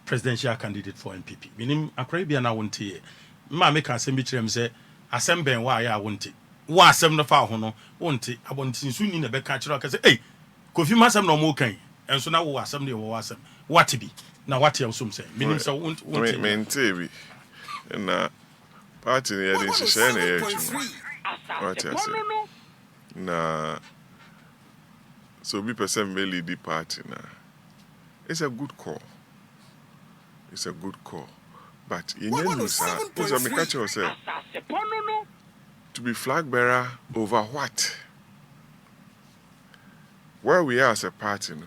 presidential candidate for NPP menim akra bia na wonte ma me ka asem bi kirem se asem ben wa ya wonte wa asem no fa ho no wonte abontin su ni na be ka kira ka se eh kofi masem no mo kan enso na wo asem ne wo asem what be na what ya usum se menim se wonte me na party ne yɛde nhyehyɛ na ɛyɛ adwuma na so be person may lead the party na it's a good call but you know sir me catch yourself to be flag bearer over what where we are as a party no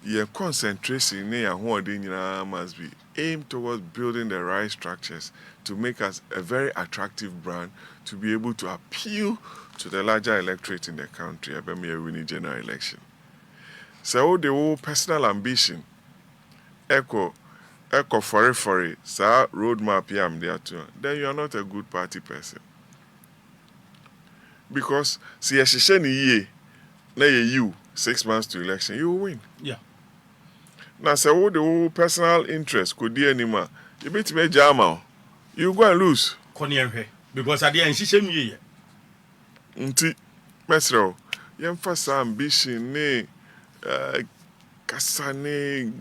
your concentration in your must be aimed towards building the right structures to make us a very attractive brand to be able to appeal to the larger electorate in the country about me winning general election. So the whole personal ambition, echo for it, sir, roadmap yam there too. Then you are not a good party person. Because see you 6 months to election, you will win. yeah. Now, say, what the whole personal interest could be anymore. You beat me jama, you go and lose. Because at the end, she shame ye. Nti, Mesro, yemfa ambition ne, kasane,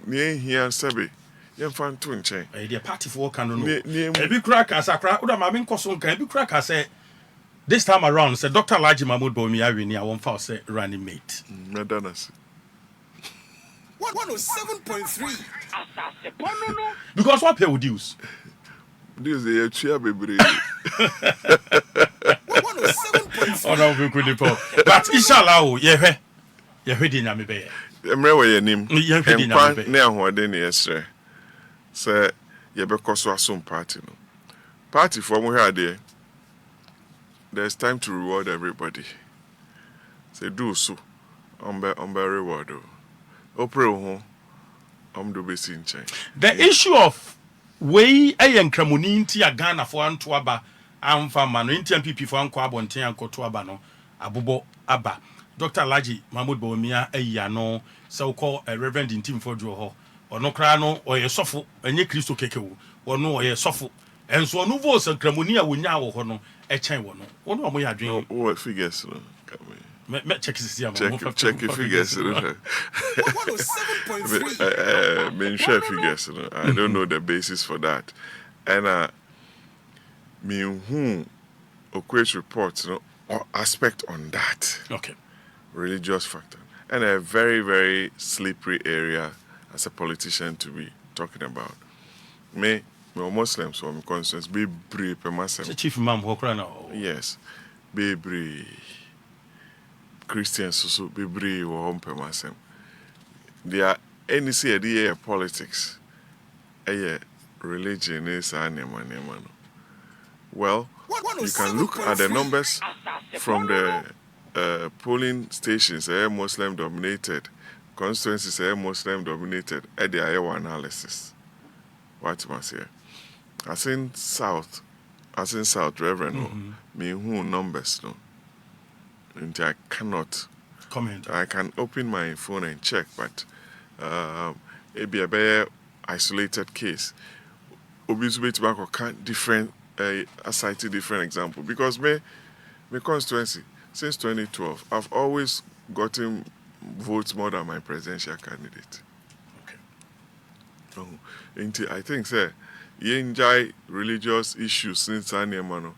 ne here sebe. Yemfa nto nchen. The party for can no. Every crack as a crack. Uda mamin koson can every crack as say. This time around, say Dr. Laji Mahmoud Boamah wini. I won't fall say running mate. Medanas. 107.3. Because what pay would use? This is a chair baby. 107.3. Oh no, we couldn't pull. But inshallah, yeah, di nyame be. Emre we yanim. Yeah, di nyame be. Ne ahoden ne yesre. Say ye be koso asom party no. Party for mo here there. There's time to reward everybody. Say do so. Ombe reward. The issue of way a enkramoni nti a Ghana for anto aba amfa ma no nti NPP for anko abonten ankoto aba no abobo aba Dr. Laji Mahmoud Boamah ayi no so call a reverend intim for dro ho ono kra no oye sofo enye Kristo kekewo ono oye sofo enso ono voice enkramoni a wonya wo ho no e chen wo no ono omo ya adwen what figures no me check this here check figures. Men share figures. I don't know the basis for that. And me who Oquaye's report, or aspect on that. Okay. Religious factor. And a very, very slippery area as a politician to be talking about. Me Muslims from constituency be brave per myself. Chief Imam Hokrana. Yes. Be brave. Christians so be brave or home per myself. They are any say the politics. Religion is animal. Well, you can look at the numbers from the polling stations, Muslim dominated, constituencies, Muslim dominated, at the Iowa analysis. What must say? As in South, Reverend, me who numbers no. And I cannot comment. I can open my phone and check, but it be a very isolated case. Obviously, tobacco can't different. I cite a different example because my constituency since 2012, I've always gotten votes more than my presidential candidate. Okay. I think, sir, you enjoy religious issues since Mano.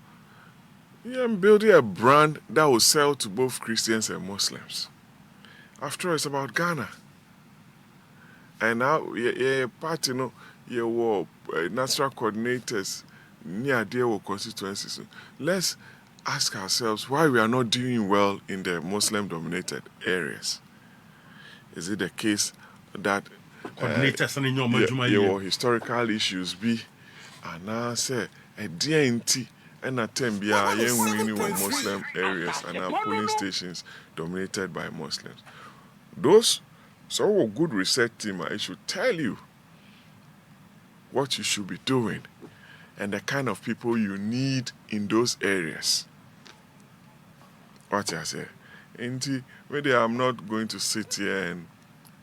Yeah, I'm building a brand that will sell to both Christians and Muslims. After all, it's about Ghana. And now, party, national coordinators near their constituencies. Let's ask ourselves why we are not doing well in the Muslim-dominated areas. Is it the case that your historical issues be, and I say, a DNT and a Tembia, winning Muslim areas and our polling stations dominated by Muslims? Those so a good research team, I should tell you what you should be doing and the kind of people you need in those areas. What I say? Maybe I'm not going to sit here and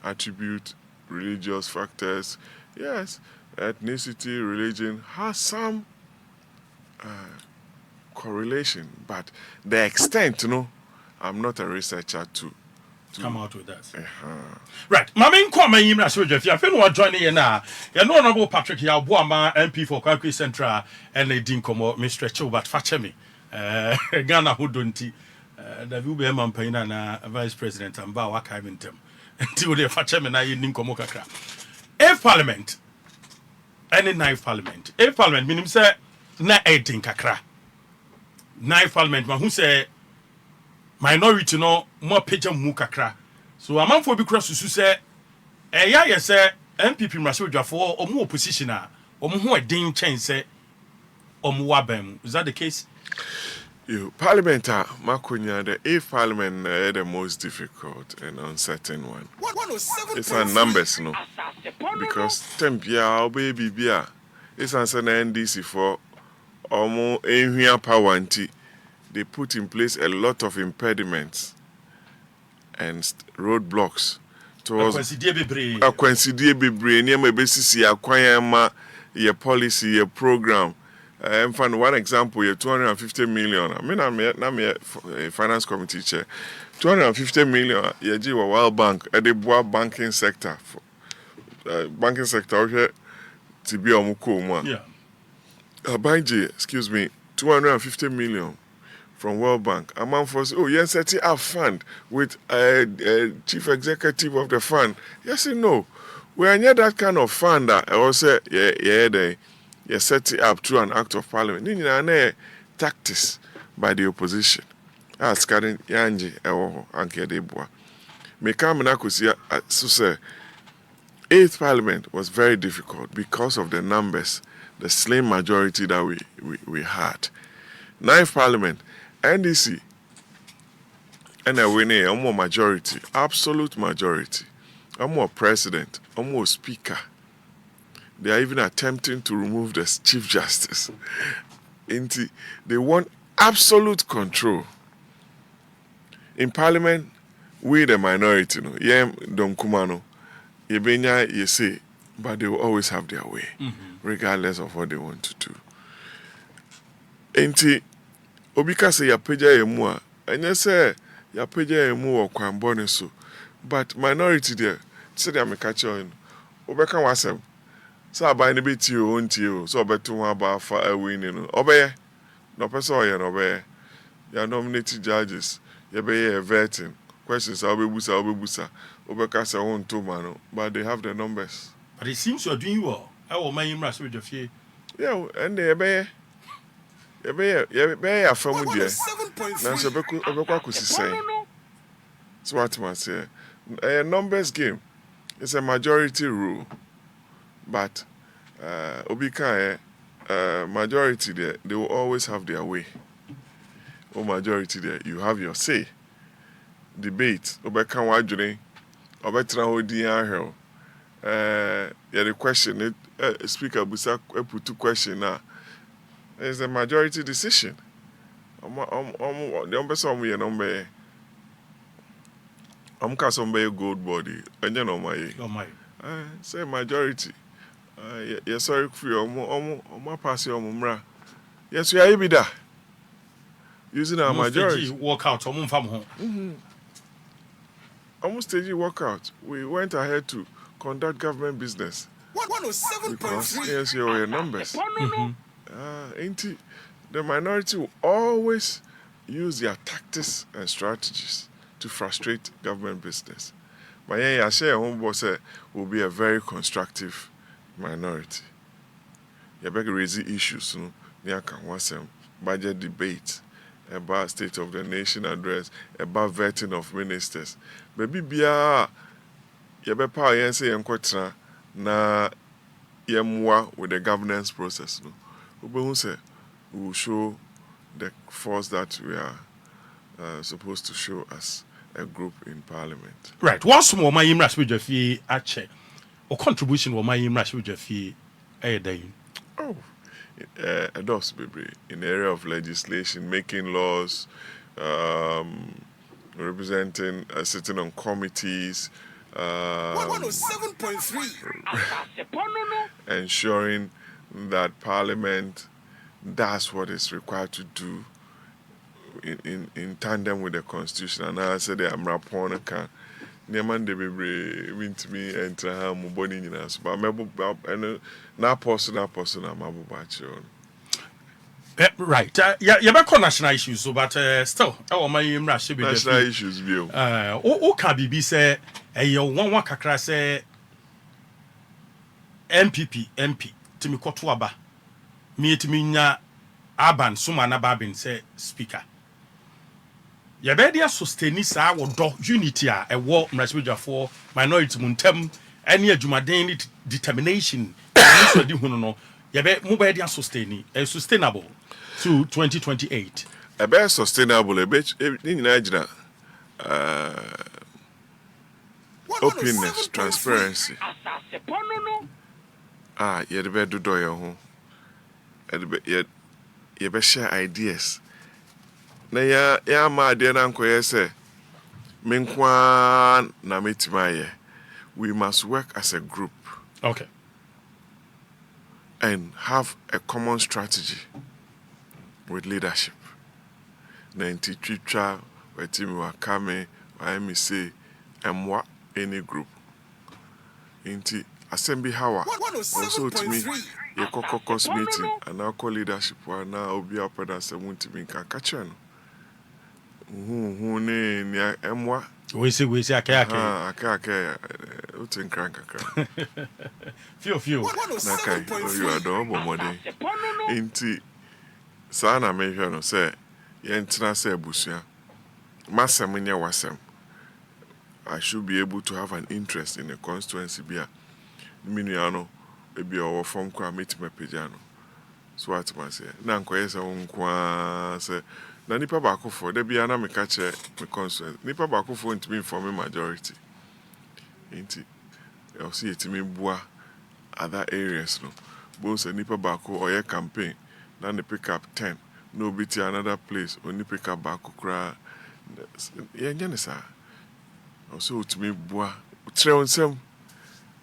attribute religious factors. Yes, ethnicity, religion has some correlation, but the extent, I'm not a researcher to come out with that. Right. Mami Nkoma Yimra Sojo. If you feel joining you now, you know Honorable Patrick Yaw Boamah, MP for Okaikwei Central, and a Dinkomo, Mr. Chobat Fachemi. Ghana Hudunti, the Vube Mampaina, na Vice President, and Bawa Kaimentem. Until the Fachemi na Dinkomo Kakra. A Parliament, any ninth Parliament. A Parliament, meaning say, na 18 Kakra. Ninth Parliament, man, who say, minority no more page mu kakra so amanfo bi cross su say eya ye say NPP mrasodwafo omu opposition a omu ho edin chen say omu wabam. Is that the case? Parliament makonya the eighth parliament the most difficult and uncertain one. It's on numbers because tempia baby bia it's answer na NDC for omu ehia power anti. They put in place a lot of impediments and roadblocks towards Akwansidie bebre niam ebesisi akwan ma your policy, your program. For one example, your 250 million. I mean, I'm a finance committee chair. 250 million. You give a World Bank at the banking sector. Banking sector here to be on Mukoma. Yeah. Excuse me, 250 million. From World Bank, a man for yes, set up fund with chief executive of the fund. Yes and no. We are near that kind of fund that I also they set it up through an act of parliament. Nini tactics by the opposition. As Karen Yanji Anke Debua. Mekamina Kusia so say eighth parliament was very difficult because of the numbers, the slim majority that we had. Ninth parliament. NDC and a winner, a more majority, absolute majority, a more president, a more speaker. They are even attempting to remove the chief justice. They want absolute control. In parliament, we the minority, Yem Kumano, Yebenya, you say, but they will always have their way, regardless of what they want to do. Obika say ya peja emu a enye say ya peja emu wo kwan bone so but minority there say they make catch on obeka wasem say aban ne beti o ntie o so obeto ho aba fa awin no obeye no person oye no obeye ya nominate judges ya be vetting questions obebusa obeka say won to man no but they have the numbers. But it seems you are doing well. I will my imras with your fee. Yeah, and they be a family there. Now, so what I say, a numbers game. It's a majority rule, but Obika majority there, they will always have their way. Majority there, you have your say. Debate. Obeka wajune. Obetra hodi the question. Speaker Busa put two questions now. It's a majority decision. The number gold body. And you know my say majority. Yes, sorry for you. Pass your yes, we are there. Using our majority. Walk out. Almost stage workout. We went ahead to conduct government business. Because yes, your numbers. the minority will always use their tactics and strategies to frustrate government business. But I share home will be a very constructive minority. You beg raise issues, budget debate, about State of the Nation address, about vetting of ministers. Baby bia you be power yen say yenkotra na yemwa with the governance process. No, we will show the force that we are supposed to show as a group in Parliament. Right. Once more, my imras with Jeffy Ache or contribution or my imras with Jeffy Ayadain. Oh, adults, baby, in the area of legislation, making laws, representing, sitting on committees, 107.3. ensuring that Parliament does what it's required to do in tandem with the Constitution. And I said, I'm rapping can. Neman de bebre wint me enter ha mo boni nyina so ba mebo na person I'm abubachi. Right. You be national issues so but still my imra should be national issues bio. O ka bibi say one kakra say NPP MP timi koto aba me timi nya aban suma na babin say speaker. You be there sustain sa wo do unity a e wo mrasbija for minority muntem any adwumaden determination so di hunu no you be mo be there sustainable to 2028. A be sustainable a bit ni nyina agina openness, transparency. You the be do your home. You be share ideas. Na ya ma de na nkoye se menkwa na metimaye. We must work as a group. Okay. And have a common strategy with leadership. Na ntitwitwa wetimi wakame wa say emwa any group. Inti assembly hawa also to me ye kokokos meeting and our leadership wa na obi apada se wuntimi kan kache no. Ne emwa we see akake utin kranka few nakai you are double modern inti sana me hwe no say ye ntina say abusua masem nye wasem. I should be able to have an interest in the constituency bia minuano ebi owo form kwa meet me pejano so what man say na nkoye se wonkwa say na nipa bakofo da bia na meka che me constituency nipa bakofo ntimi inform majority inti I see etimi bua other areas no bo say nipa bako oye campaign na ne pick up 10 no biti another place only pick up bako kra ye nyane sa also utimi bua utre onsem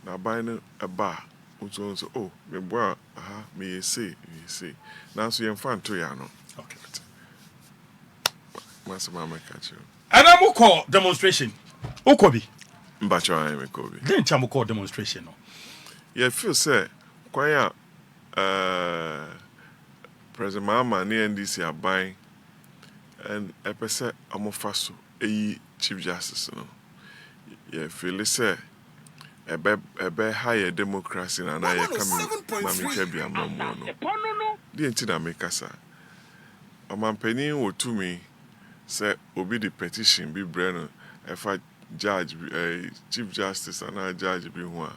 na buy no a bar so oh me bua me say now so you fan to ya no okay masama mekacho and I'm call demonstration okobi mbacho I me kobi then chamo call demonstration no yeah feel say kwanya President Mahama ni NDC are buying and epese amofaso Chief Justice no yeah feel say ebe higher democracy na na ye kami mami kebi amamu no di enti na mekasa amampani wotumi say obi the petition bi breno efa judge Chief Justice and judge bi ho a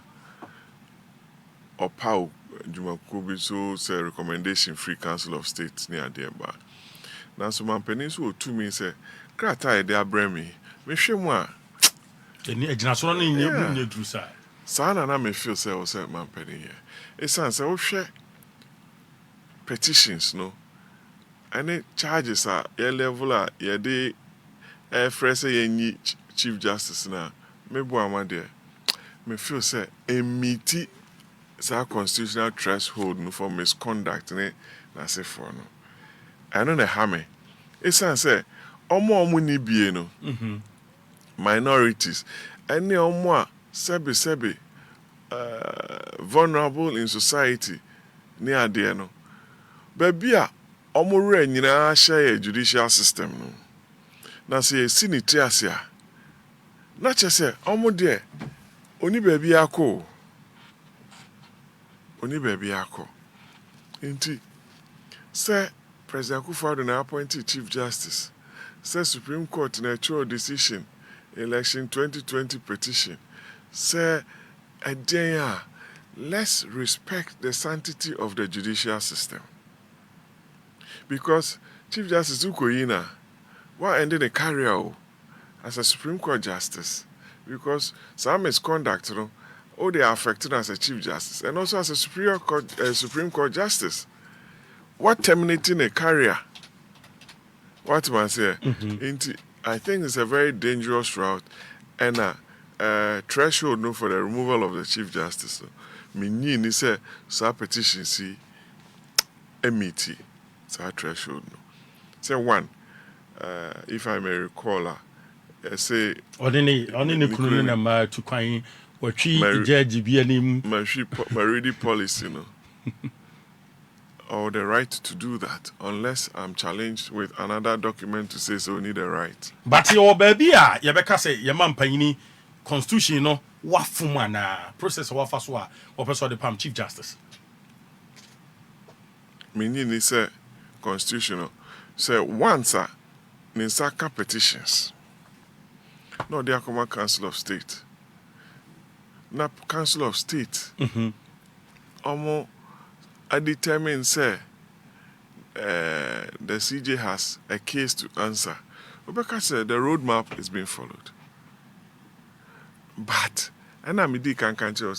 opau Jumakuo bi so say recommendation free council of state near there ba na so mampani so wotumi say krata e de abrami mehwe mu a eni agina so no nye dru sa sana na me feel say o say mampani here esan say wo hwe petitions no any charges are your level are ye de fresh say Chief Justice na me bo amade me feel say emiti sa constitutional threshold no for misconduct ne na say for no I know na ha me esan say omo ni bie no minorities any omo a sebe vulnerable in society ni ade no baby a omure nyina share judicial system no na say siniti asia na chese omo de oni baabi akọ inti say President Akufo-Addo na appointed Chief Justice say Supreme Court na actual decision election 2020 petition say again let's respect the sanctity of the judicial system. Because Chief Justice Oquaye what ended a career as a Supreme Court Justice. Because some misconduct, they are affected as a Chief Justice and also as a Supreme Court Justice. What terminating a career? What man say? I think it's a very dangerous route and a threshold for the removal of the Chief Justice. Minyi ni say sa petition see MET sa threshold no. Say one, if I may recall, say only kunu na ma to kwan watwi judge bi anim my ready policy no. Or the right to do that unless I'm challenged with another document to say so need a right. But your baby you beka say your man panyini constitution no wafuma na process wafaso a opeso the Palm Chief Justice. Meaning say constitutional say once ninsaka petitions. No, they are common Council of State. Na Council of State. Omo I determine say the CJ has a case to answer. Obeka said the roadmap is being followed. But and I can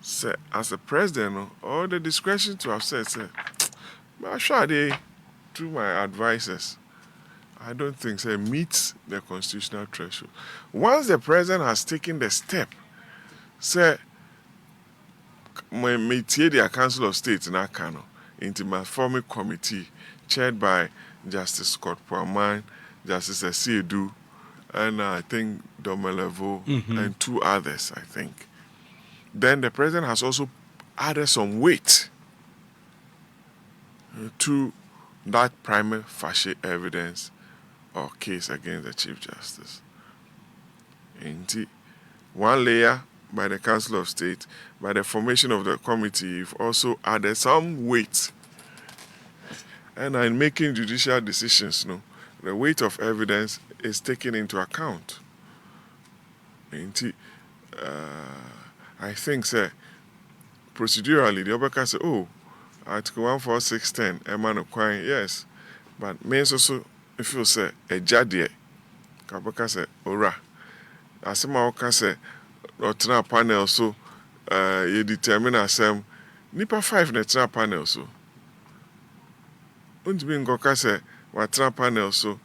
say as a president, all the discretion to have said, but sure they through my advisors, I don't think say meets the constitutional threshold. Once the president has taken the step, say my the Council of State in Akano into my forming committee chaired by Justice Scott Puaman, Justice Asiedu, and I think Domelevo and two others, I think. Then the president has also added some weight to that prima facie evidence or case against the Chief Justice. Indeed, one layer by the Council of State, by the formation of the committee, you've also added some weight. And in making judicial decisions, the weight of evidence is taken into account. Indeed, I think, procedurally, the Obaka say, Article 14610, Eman Oquaye, yes. But means also, if you say, a jadie, Kabaka say, ora. Asema Oka say, Otra panel, so, you determine asem, nipa 5 netra panel, so. Untimi Ngoka say, Watra panel, so,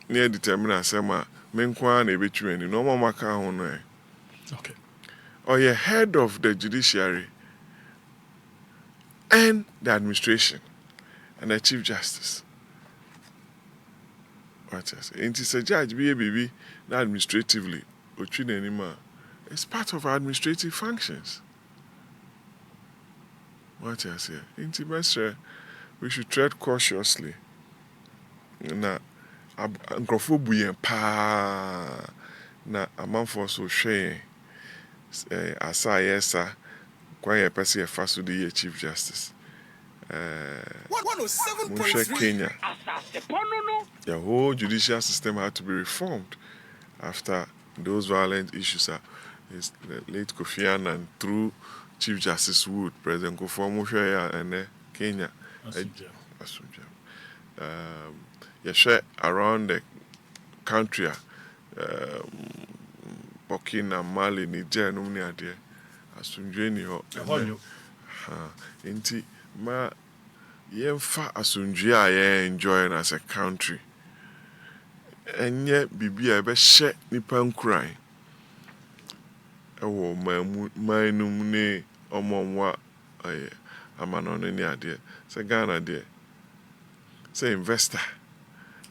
near determine asema, menkwa na ebetueni, no more maka hono. Okay. Or you're head of the Judiciary and the administration and the Chief Justice. What I say? It is a judge, be administratively, it's part of our administrative functions. What I say? Intimacy, we should tread cautiously. Na nkrofo pa na amanfo so hwe AsaasePa Oquaye person e fa so the Chief Justice 107.3 Kenya. The whole judicial system had to be reformed after those violent issues is the late Kofi Annan through Chief Justice Wood, President Kofi and Kenya. Around the country, Burkina, Mali, Niger, no near there. Asunjeni ho. Inti ma yemfa asunjia ye enjoying as a country. Enye bibia be hye nipa nkuran. Ewo manum ne omonwa amanono ni ade. Se Ghana there. Say investor.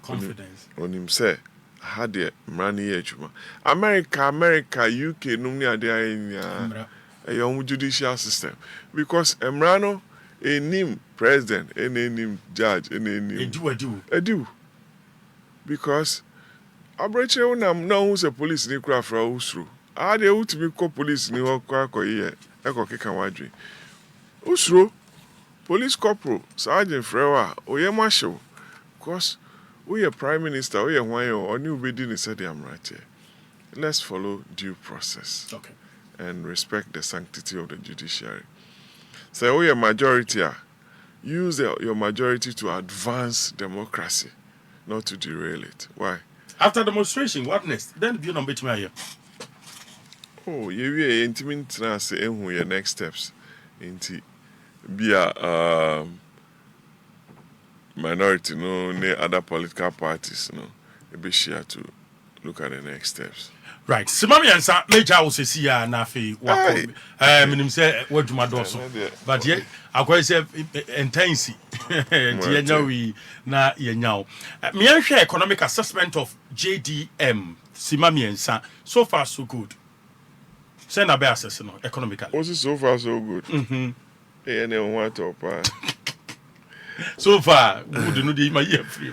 Confidence. On him say had the money ejuma. America, UK num ni ade a young judicial system because Emrano A name president, any name judge, any name. I do. Because Abrache unam no who's a police ni kura fra usru. Ah, they would be called police ni Oquaye here. Eko kekawadri. Usru, police corporal, sergeant frewa, oye marshal. Because we are prime minister, we are why or new bidding said I'm right here. Let's follow due process. Okay. And respect the sanctity of the judiciary. So we are majority. Use your majority to advance democracy, not to derail it. Why? After demonstration, what next? Then you know between here. Oh, you intimate now say your next steps into be a minority, no other political parties, no. Be sure to look at the next steps. Right. Simami ansa major will say ya na fe wako. Minim say what you madoso. But yet Oquaye say intense. Yenyawi na yenyaw. Me share economic assessment of JDM. Simami ansa so far so good. Say na be assess no economically. Also so far so good. Eh na want to pa. So far good no dey my year free.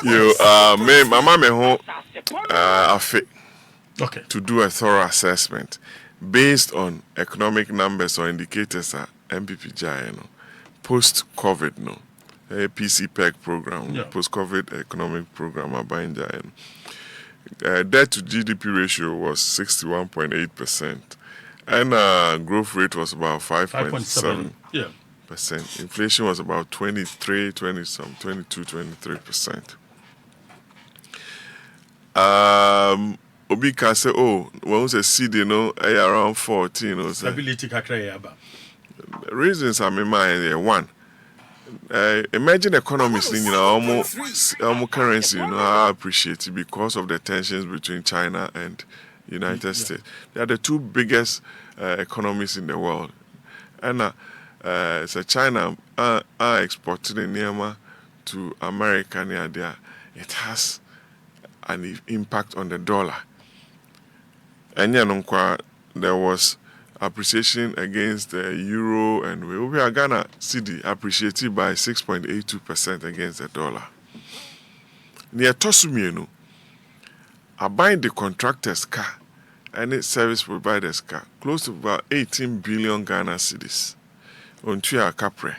You me mama me ho afi. Okay. To do a thorough assessment based on economic numbers or indicators at NPP Jai, post-COVID, a PCPEC program, post-COVID economic program, debt to GDP ratio was 61.8%, and growth rate was about 5.7%. Yeah. Inflation was about 22, 23%. Obi can say, oh, when we say CD, around 14. Stability kakra. Reasons are in mind. One, emerging economies, almost currency, I appreciate it because of the tensions between China and United States. They are the two biggest economies in the world, and so China are exporting Nema to America near there. It has an impact on the dollar. And there was appreciation against the euro, and we are Ghana cedi appreciated by 6.82% against the dollar. Near Tosumienu, I buying the contractor's car and its service provider's car close to about 18 billion Ghana cedis on Tuya Capre.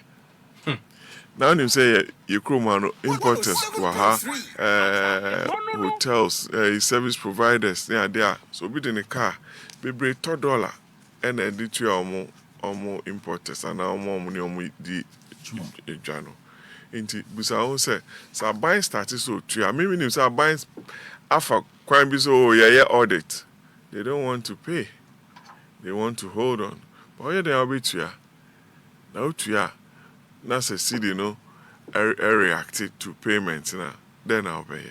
Now you say you importers, hotels, service providers, they are there. So be in the car, be bring $2 and edit to more importers and now more money the journal. Into Busa say, so buying started so true. I mean, you say buying after crime be so audit. They don't want to pay. They want to hold on. But yeah, they are bit to ya. Now to ya. That's a city, reacted to payments now. Then I'll pay.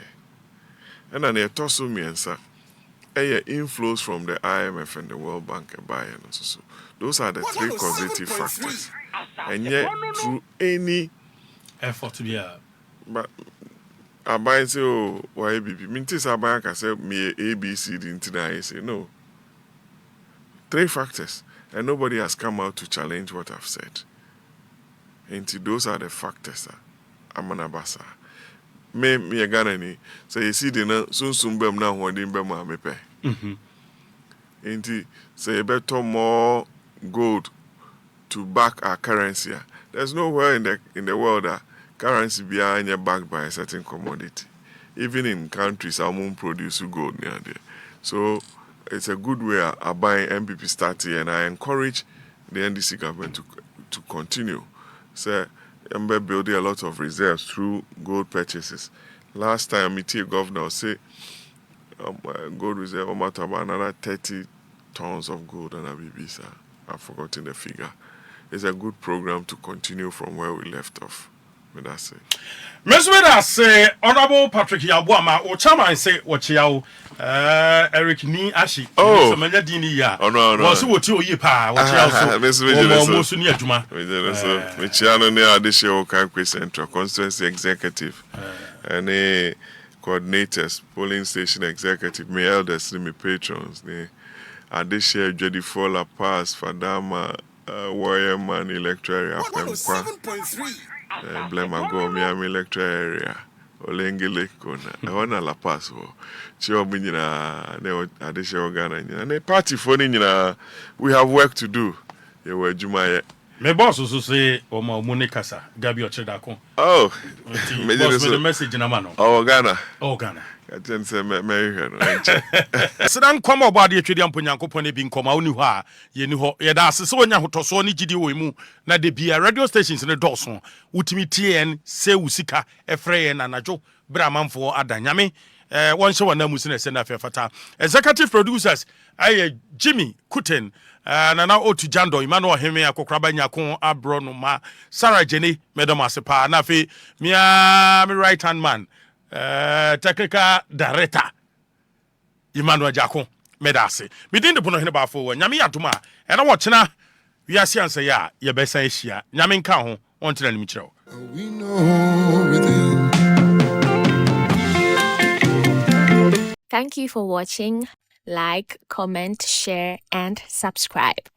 And then they toss me and say, inflows from the IMF and the World Bank and buy and so. Those are the three causative factors. And yet, through any effort to be but I buy and say, oh, why BP? Mintis I buy can say me ABC into the I say no. Three factors, and nobody has come out to challenge what I've said. And those are the factors. Amanabasa. Me a Ghanaian. So you see, soon bem now one in bem me pay. And say you better more gold to back our currency. There's nowhere in the world that currency behind your backed by a certain commodity. Even in countries, our moon produce gold near there. So it's a good way of buying NPP starting, and I encourage the NDC government to continue. So, I'm building a lot of reserves through gold purchases. Last time, the governor say gold reserve amount about another 30 tons of gold and ABBs. I've forgotten the figure. It's a good program to continue from where we left off. That's it. Mesweda say Honorable Patrick Yaw Boamah o chairman say wachiao Eric ni ashi so manya dini ya no so woti oyi pa wachiao so mo so ni adwuma me chiano ne adeshe Okaikwei Central Constituency executive and coordinators polling station executive me elders me patrons ne adeshe Jedi Fola Pass Fadama Warrior Man electoral area. Blame my go, me am electoral area. Olengele kona. I wanna La Paz. Chio minina ne adesha Ghana. And the party for nina, we have work to do. You were Jumaye. My boss also say Oma Monikasa, Gabi Ochedako. Oh, boss with the message in a man. Oh, Ghana. Oh, Ghana. I didn't say American. Sedan come about the Twedian Punyanko Pony being come out new ha, ye knew Yada Sonia who toss on GDO na de be a radio stations in the Dawson, Utimi TN, Se Usika, Efrain and Anajo, Brahman for Adanyame. One show and Namusin send affair fata. Executive producers, Jimmy Kuten, and now to Jando, Emmanuel Hemia, Kokrabanya Kon, Abronoma, Sarah Jenny, Madam AsasePa, Nafi, Mia, right hand man, technical director, Emmanuel Jacon, Medase. Within the Bonohene Baffour Awuah, Nyami Atuma, and I watch now, we are seeing say, ya, your best Asia, Nyamin Kaho, on to the Mitchell. We know within. Thank you for watching. Like, comment, share, and subscribe.